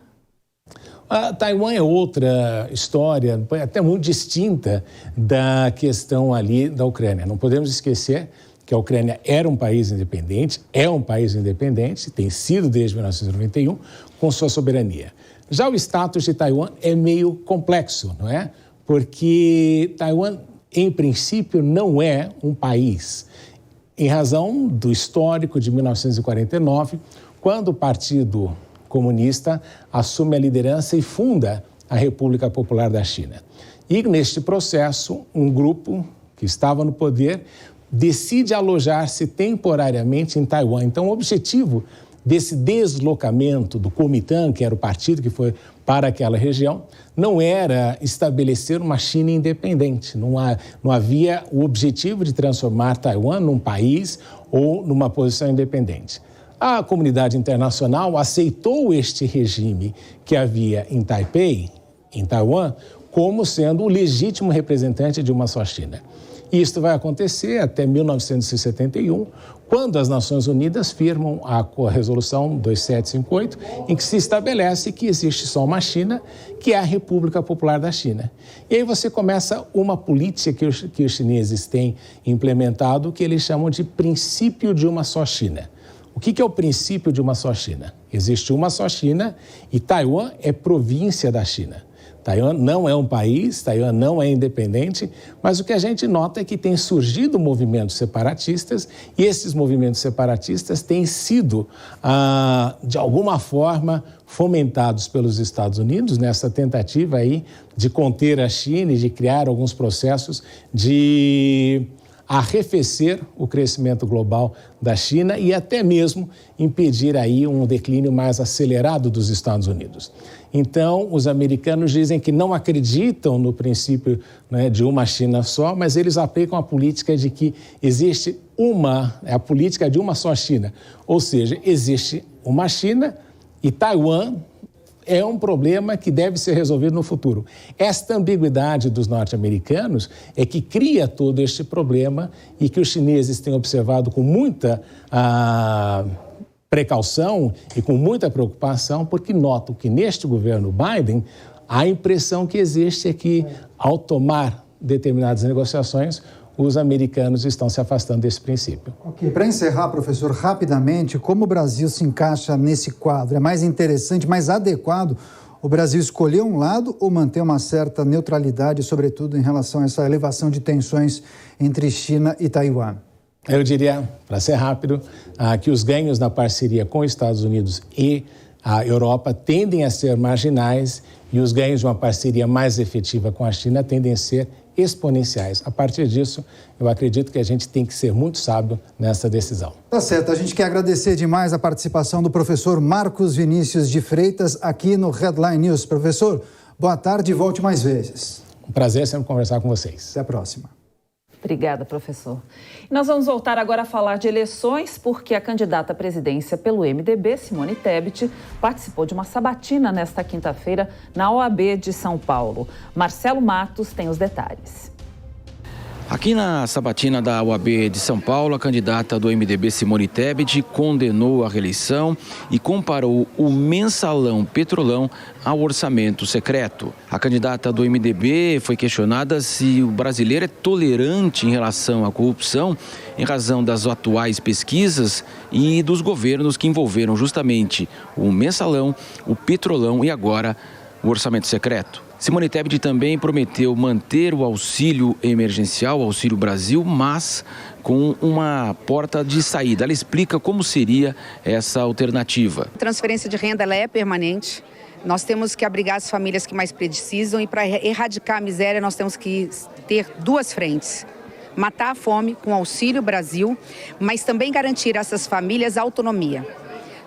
Taiwan é outra história, até muito distinta da questão ali da Ucrânia. Não podemos esquecer que a Ucrânia era um país independente, é um país independente, tem sido desde 1991, com sua soberania. Já o status de Taiwan é meio complexo, não é? Porque Taiwan, em princípio, não é um país, em razão do histórico de 1949, quando o Partido Comunista assume a liderança e funda a República Popular da China. E, neste processo, um grupo que estava no poder decide alojar-se temporariamente em Taiwan. Então, o objetivo desse deslocamento do Kuomintang, que era o partido que foi para aquela região, não era estabelecer uma China independente. Não havia o objetivo de transformar Taiwan num país ou numa posição independente. A comunidade internacional aceitou este regime que havia em Taipei, em Taiwan, como sendo o legítimo representante de uma só China. Isto vai acontecer até 1971, quando as Nações Unidas firmam a Resolução 2758, em que se estabelece que existe só uma China, que é a República Popular da China. E aí você começa uma política que os chineses têm implementado, que eles chamam de princípio de uma só China. O que é o princípio de uma só China? Existe uma só China e Taiwan é província da China. Taiwan não é um país, Taiwan não é independente, mas o que a gente nota é que tem surgido movimentos separatistas e esses movimentos separatistas têm sido, de alguma forma, fomentados pelos Estados Unidos nessa tentativa aí de conter a China e de criar alguns processos de arrefecer o crescimento global da China e até mesmo impedir aí um declínio mais acelerado dos Estados Unidos. Então, os americanos dizem que não acreditam no princípio, né, de uma China só, mas eles aplicam a política de que existe a política de uma só China. Ou seja, existe uma China e Taiwan é um problema que deve ser resolvido no futuro. Esta ambiguidade dos norte-americanos é que cria todo este problema e que os chineses têm observado com muita precaução e com muita preocupação, porque notam que neste governo Biden, a impressão que existe é que, ao tomar determinadas negociações, os americanos estão se afastando desse princípio. Ok, para encerrar, professor, rapidamente, como o Brasil se encaixa nesse quadro? É mais interessante, mais adequado o Brasil escolher um lado ou manter uma certa neutralidade, sobretudo em relação a essa elevação de tensões entre China e Taiwan? Eu diria, para ser rápido, que os ganhos na parceria com os Estados Unidos e a Europa tendem a ser marginais e os ganhos de uma parceria mais efetiva com a China tendem a ser exponenciais. A partir disso, eu acredito que a gente tem que ser muito sábio nessa decisão. Tá certo. A gente quer agradecer demais a participação do professor Marcos Vinícius de Freitas aqui no Headline News. Professor, boa tarde e volte mais vezes. Um prazer sempre conversar com vocês. Até a próxima. Obrigada, professor. E nós vamos voltar agora a falar de eleições, porque a candidata à presidência pelo MDB, Simone Tebet, participou de uma sabatina nesta quinta-feira na OAB de São Paulo. Marcelo Matos tem os detalhes. Aqui na sabatina da UAB de São Paulo, a candidata do MDB, Simone Tebet, condenou a reeleição e comparou o mensalão Petrolão ao orçamento secreto. A candidata do MDB foi questionada se o brasileiro é tolerante em relação à corrupção, em razão das atuais pesquisas e dos governos que envolveram justamente o mensalão, o Petrolão e agora o orçamento secreto. Simone Tebet também prometeu manter o auxílio emergencial, o Auxílio Brasil, mas com uma porta de saída. Ela explica como seria essa alternativa. A transferência de renda ela é permanente. Nós temos que abrigar as famílias que mais precisam e para erradicar a miséria nós temos que ter duas frentes. Matar a fome com o Auxílio Brasil, mas também garantir a essas famílias autonomia.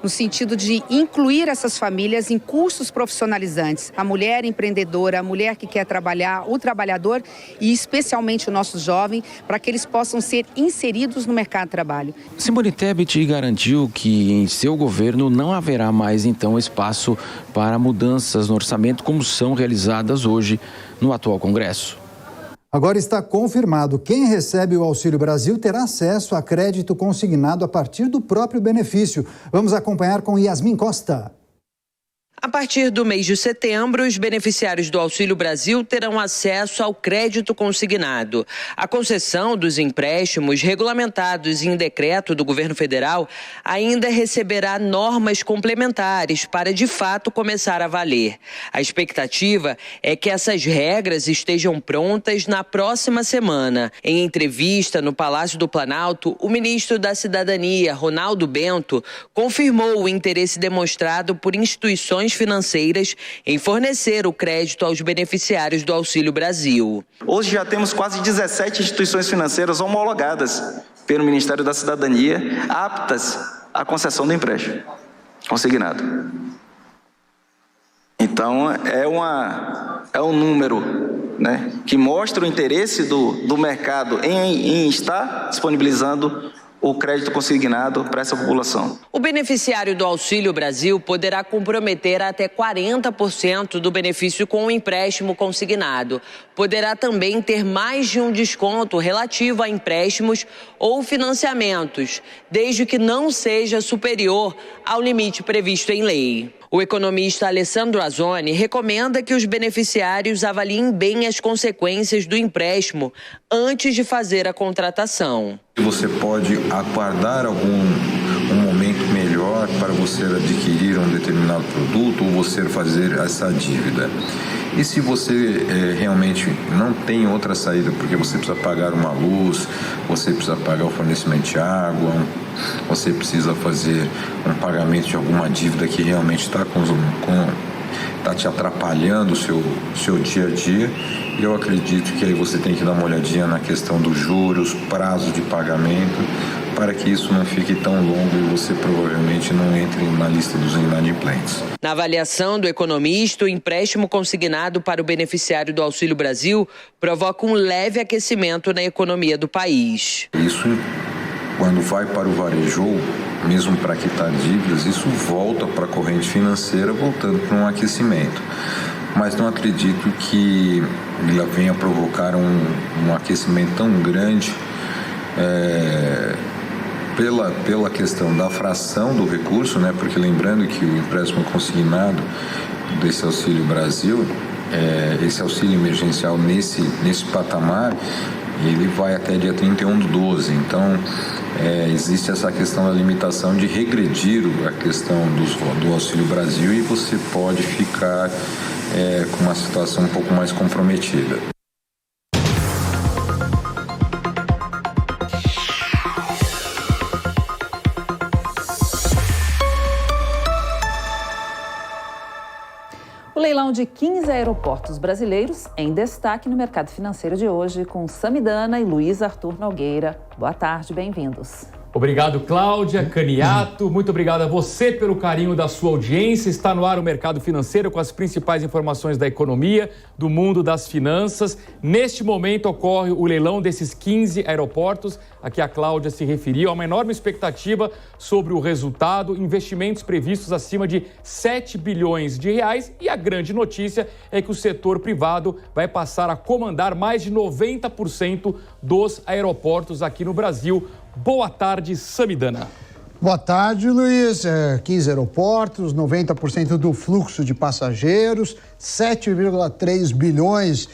No sentido de incluir essas famílias em cursos profissionalizantes. A mulher empreendedora, a mulher que quer trabalhar, o trabalhador e especialmente o nosso jovem, para que eles possam ser inseridos no mercado de trabalho. Simone Tebet garantiu que em seu governo não haverá mais, então, espaço para mudanças no orçamento como são realizadas hoje no atual Congresso. Agora está confirmado, quem recebe o Auxílio Brasil terá acesso a crédito consignado a partir do próprio benefício. Vamos acompanhar com Yasmin Costa. A partir do mês de setembro, os beneficiários do Auxílio Brasil terão acesso ao crédito consignado. A concessão dos empréstimos regulamentados em decreto do governo federal ainda receberá normas complementares para, de fato, começar a valer. A expectativa é que essas regras estejam prontas na próxima semana. Em entrevista no Palácio do Planalto, o ministro da Cidadania, Ronaldo Bento, confirmou o interesse demonstrado por instituições financeiras em fornecer o crédito aos beneficiários do Auxílio Brasil. Hoje já temos quase 17 instituições financeiras homologadas pelo Ministério da Cidadania, aptas à concessão do empréstimo consignado. Então, é um número, né, que mostra o interesse do mercado em estar disponibilizando o crédito consignado para essa população. O beneficiário do Auxílio Brasil poderá comprometer até 40% do benefício com o empréstimo consignado. Poderá também ter mais de um desconto relativo a empréstimos ou financiamentos, desde que não seja superior ao limite previsto em lei. O economista Alessandro Azzoni recomenda que os beneficiários avaliem bem as consequências do empréstimo antes de fazer a contratação. Você pode aguardar um momento melhor para você adquirir um determinado produto ou você fazer essa dívida. E se você realmente não tem outra saída, porque você precisa pagar uma luz, você precisa pagar o fornecimento de água, você precisa fazer um pagamento de alguma dívida que realmente está te atrapalhando o seu dia a dia, eu acredito que aí você tem que dar uma olhadinha na questão dos juros, prazo de pagamento, para que isso não fique tão longo e você provavelmente não entre na lista dos inadimplentes. Na avaliação do economista, o empréstimo consignado para o beneficiário do Auxílio Brasil provoca um leve aquecimento na economia do país. Isso, quando vai para o varejo, mesmo para quitar dívidas, isso volta para a corrente financeira, voltando para um aquecimento. Mas não acredito que ela venha provocar um aquecimento tão grande pela questão da fração do recurso, né? Porque lembrando que o empréstimo consignado desse Auxílio Brasil, esse auxílio emergencial nesse patamar, ele vai até dia 31/12. Então, existe essa questão da limitação de regredir a questão do Auxílio Brasil e você pode ficar com uma situação um pouco mais comprometida. O leilão de 15 aeroportos brasileiros em destaque no mercado financeiro de hoje com Samidana e Luiz Arthur Nogueira. Boa tarde, bem-vindos. Obrigado, Cláudia, Caniato. Muito obrigado a você pelo carinho da sua audiência. Está no ar o Mercado Financeiro com as principais informações da economia, do mundo das finanças. Neste momento ocorre o leilão desses 15 aeroportos a que a Cláudia se referiu. Há uma enorme expectativa sobre o resultado, investimentos previstos acima de 7 bilhões de reais. E a grande notícia é que o setor privado vai passar a comandar mais de 90% dos aeroportos aqui no Brasil. Boa tarde, Samidana. Boa tarde, Luiz. 15 aeroportos, 90% do fluxo de passageiros, 7,3 bilhões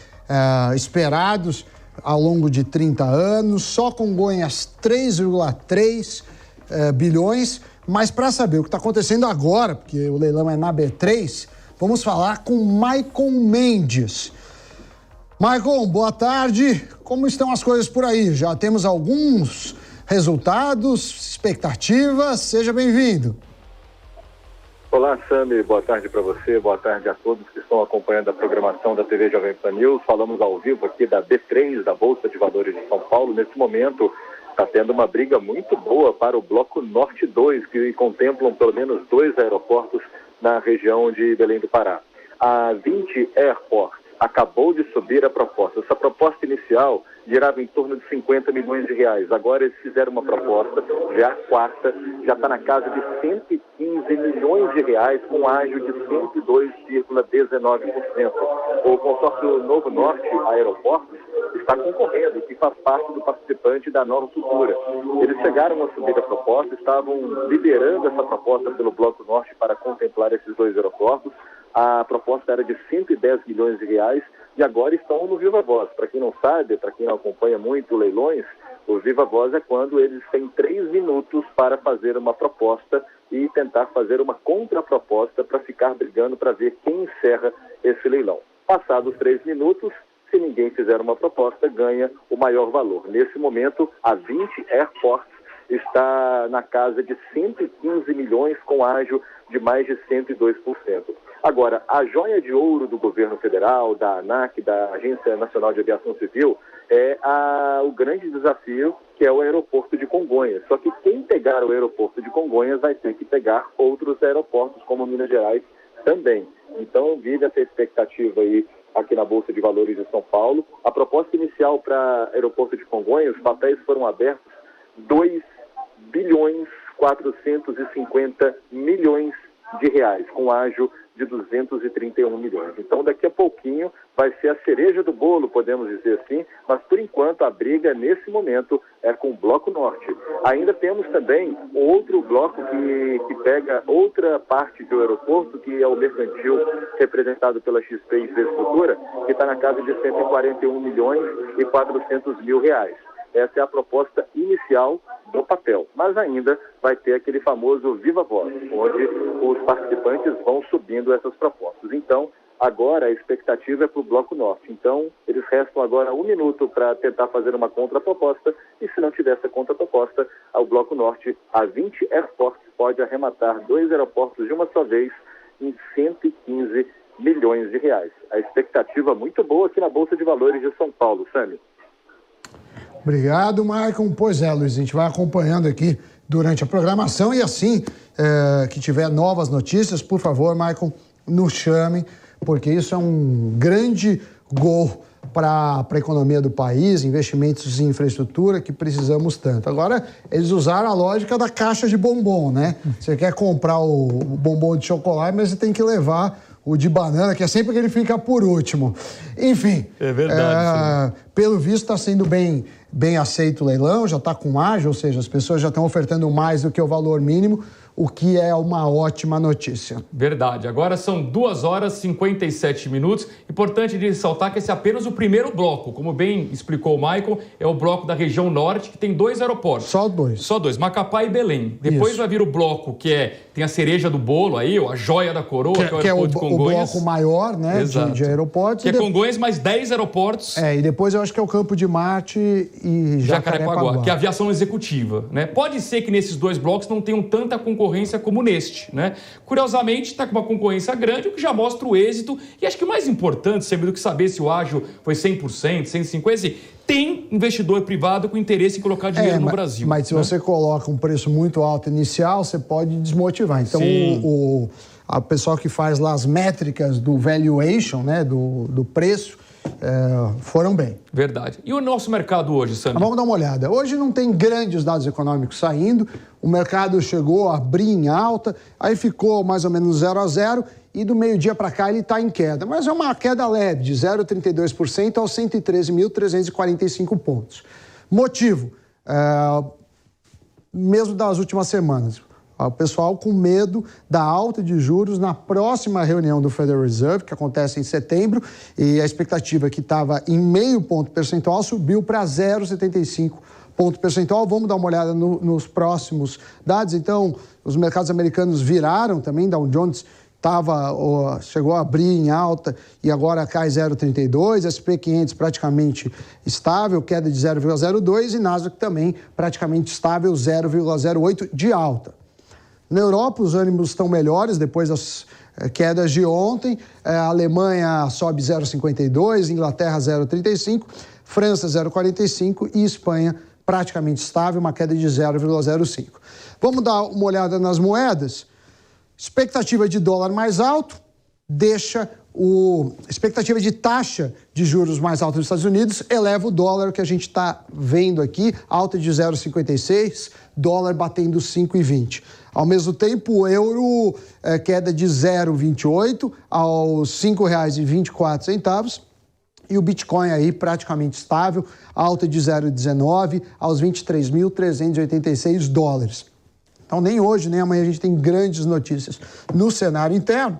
esperados ao longo de 30 anos, só Congonhas 3,3 bilhões. Mas para saber o que está acontecendo agora, porque o leilão é na B3, vamos falar com Maicon Mendes. Maicon, boa tarde. Como estão as coisas por aí? Já temos alguns resultados, expectativas? Seja bem-vindo. Olá, Sami. Boa tarde para você. Boa tarde a todos que estão acompanhando a programação da TV Jovem Pan News. Falamos ao vivo aqui da B3, da Bolsa de Valores de São Paulo. Nesse momento, está tendo uma briga muito boa para o Bloco Norte 2, que contemplam pelo menos 2 aeroportos na região de Belém do Pará. A 20 Airport acabou de subir a proposta. Essa proposta inicial girava em torno de 50 milhões de reais. Agora eles fizeram uma proposta, já a quarta, já está na casa de 115 milhões de reais, com ágio de 102,19%. O consórcio Novo Norte Aeroportos está concorrendo, que faz parte do participante da Nova Futura. Eles chegaram a subir a proposta, estavam liderando essa proposta pelo Bloco Norte para contemplar esses 2 aeroportos. A proposta era de 110 milhões de reais e agora estão no Viva Voz. Para quem não sabe, para quem não acompanha muito leilões, o Viva Voz é quando eles têm 3 minutos para fazer uma proposta e tentar fazer uma contraproposta para ficar brigando para ver quem encerra esse leilão. Passados 3 minutos, se ninguém fizer uma proposta, ganha o maior valor. Nesse momento, a 20 Airports está na casa de 115 milhões, com ágio de mais de 102%. Agora, a joia de ouro do governo federal, da ANAC, da Agência Nacional de Aviação Civil, é o grande desafio, que é o aeroporto de Congonhas. Só que quem pegar o aeroporto de Congonhas vai ter que pegar outros aeroportos, como Minas Gerais também. Então, vive essa expectativa aí aqui na Bolsa de Valores de São Paulo. A proposta inicial para o aeroporto de Congonhas, os papéis foram abertos 2 bilhões 450 milhões de reais, com ágio de 231 milhões. Então, daqui a pouquinho vai ser a cereja do bolo, podemos dizer assim, mas por enquanto a briga nesse momento é com o Bloco Norte. Ainda temos também outro bloco que pega outra parte do aeroporto, que é o mercantil, representado pela XP Infraestrutura, que está na casa de 141 milhões e 400 mil reais. Essa é a proposta inicial do papel, mas ainda vai ter aquele famoso Viva Voz, onde os participantes vão subindo essas propostas. Então, agora a expectativa é para o Bloco Norte. Então, eles restam agora 1 minuto para tentar fazer uma contraproposta, e se não tiver essa contraproposta, o Bloco Norte, a 20 Airports, pode arrematar 2 aeroportos de uma só vez em 115 milhões de reais. A expectativa muito boa aqui na Bolsa de Valores de São Paulo, Sami. Obrigado, Maicon. Pois é, Luiz, a gente vai acompanhando aqui durante a programação e assim que tiver novas notícias, por favor, Maicon, nos chame, porque isso é um grande gol para a economia do país, investimentos em infraestrutura que precisamos tanto. Agora, eles usaram a lógica da caixa de bombom, né? Você quer comprar o bombom de chocolate, mas você tem que levar o de banana, que é sempre que ele fica por último. Enfim. É verdade. Pelo visto, está sendo bem aceito o leilão, já está com ágio, ou seja, as pessoas já estão ofertando mais do que o valor mínimo, o que é uma ótima notícia. Verdade. Agora são 2 horas e 57 minutos. Importante ressaltar que esse é apenas o primeiro bloco. Como bem explicou o Maicon, é o bloco da região norte, que tem 2 aeroportos. Só 2. Só 2, Macapá e Belém. Depois vai vir o bloco que tem a cereja do bolo aí, a joia da coroa, que é o aeroporto de Congonhas. O bloco maior, né, de aeroportos. Que é Congonhas, mais 10 aeroportos. E depois eu acho que é o Campo de Marte e Jacarepaguá, que é a aviação executiva, né? Pode ser que nesses 2 blocos não tenham tanta concorrência concorrência como neste, né? Curiosamente, está com uma concorrência grande, o que já mostra o êxito. E acho que o mais importante, sempre do que saber se o ágio foi 100%, 150%, tem investidor privado com interesse em colocar dinheiro no Brasil. Mas se você coloca um preço muito alto inicial, você pode desmotivar. Então, a pessoa que faz lá as métricas do valuation, né, do preço, foram bem. Verdade. E o nosso mercado hoje, Sandro? Vamos dar uma olhada. Hoje não tem grandes dados econômicos saindo. O mercado chegou a abrir em alta, aí ficou mais ou menos 0-0 e do meio-dia para cá ele está em queda. Mas é uma queda leve, de 0,32% aos 113.345 pontos. Motivo, mesmo das últimas semanas. O pessoal com medo da alta de juros na próxima reunião do Federal Reserve, que acontece em setembro, e a expectativa que estava em 0,5 ponto percentual subiu para 0,75 ponto percentual. Vamos dar uma olhada nos próximos dados. Então, os mercados americanos viraram também, Dow Jones chegou a abrir em alta e agora cai 0,32, S&P 500 praticamente estável, queda de 0,02 e Nasdaq também praticamente estável, 0,08 de alta. Na Europa, os ânimos estão melhores depois das quedas de ontem. A Alemanha sobe 0,52, Inglaterra 0,35, França 0,45 e Espanha praticamente estável, uma queda de 0,05. Vamos dar uma olhada nas moedas. Expectativa de dólar mais alto deixa expectativa de taxa de juros mais alta dos Estados Unidos eleva o dólar, que a gente está vendo aqui, alta de 0,56, dólar batendo 5,20. Ao mesmo tempo, o euro queda de 0,28 aos R$ 5,24 e o Bitcoin aí praticamente estável, alta de 0,19 aos 23.386 dólares. Então, nem hoje, nem amanhã a gente tem grandes notícias no cenário interno,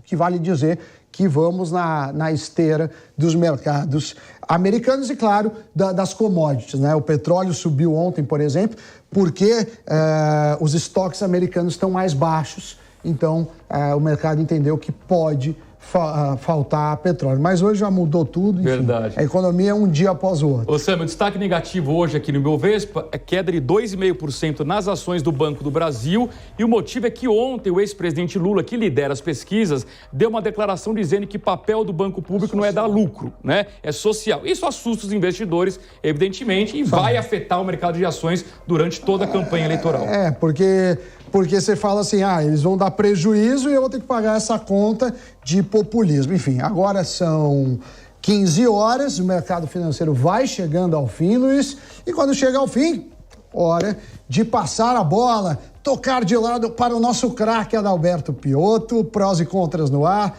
que vale dizer que vamos na esteira dos mercados americanos e, claro, das commodities, né? O petróleo subiu ontem, por exemplo, porque os estoques americanos estão mais baixos, então o mercado entendeu que pode faltar petróleo. Mas hoje já mudou tudo. Enfim, verdade. A economia é um dia após o outro. Ô Sam, o destaque negativo hoje aqui no Ibovespa é queda de 2,5% nas ações do Banco do Brasil. E o motivo é que ontem o ex-presidente Lula, que lidera as pesquisas, deu uma declaração dizendo que o papel do banco público não é dar lucro, né? É social. Isso assusta os investidores, evidentemente, e vai afetar o mercado de ações durante toda a campanha eleitoral. Porque você fala assim, eles vão dar prejuízo e eu vou ter que pagar essa conta de populismo. Enfim, agora são 15 horas, o mercado financeiro vai chegando ao fim, Luiz, e quando chega ao fim, hora de passar a bola, tocar de lado para o nosso craque Adalberto Piotto, prós e contras no ar.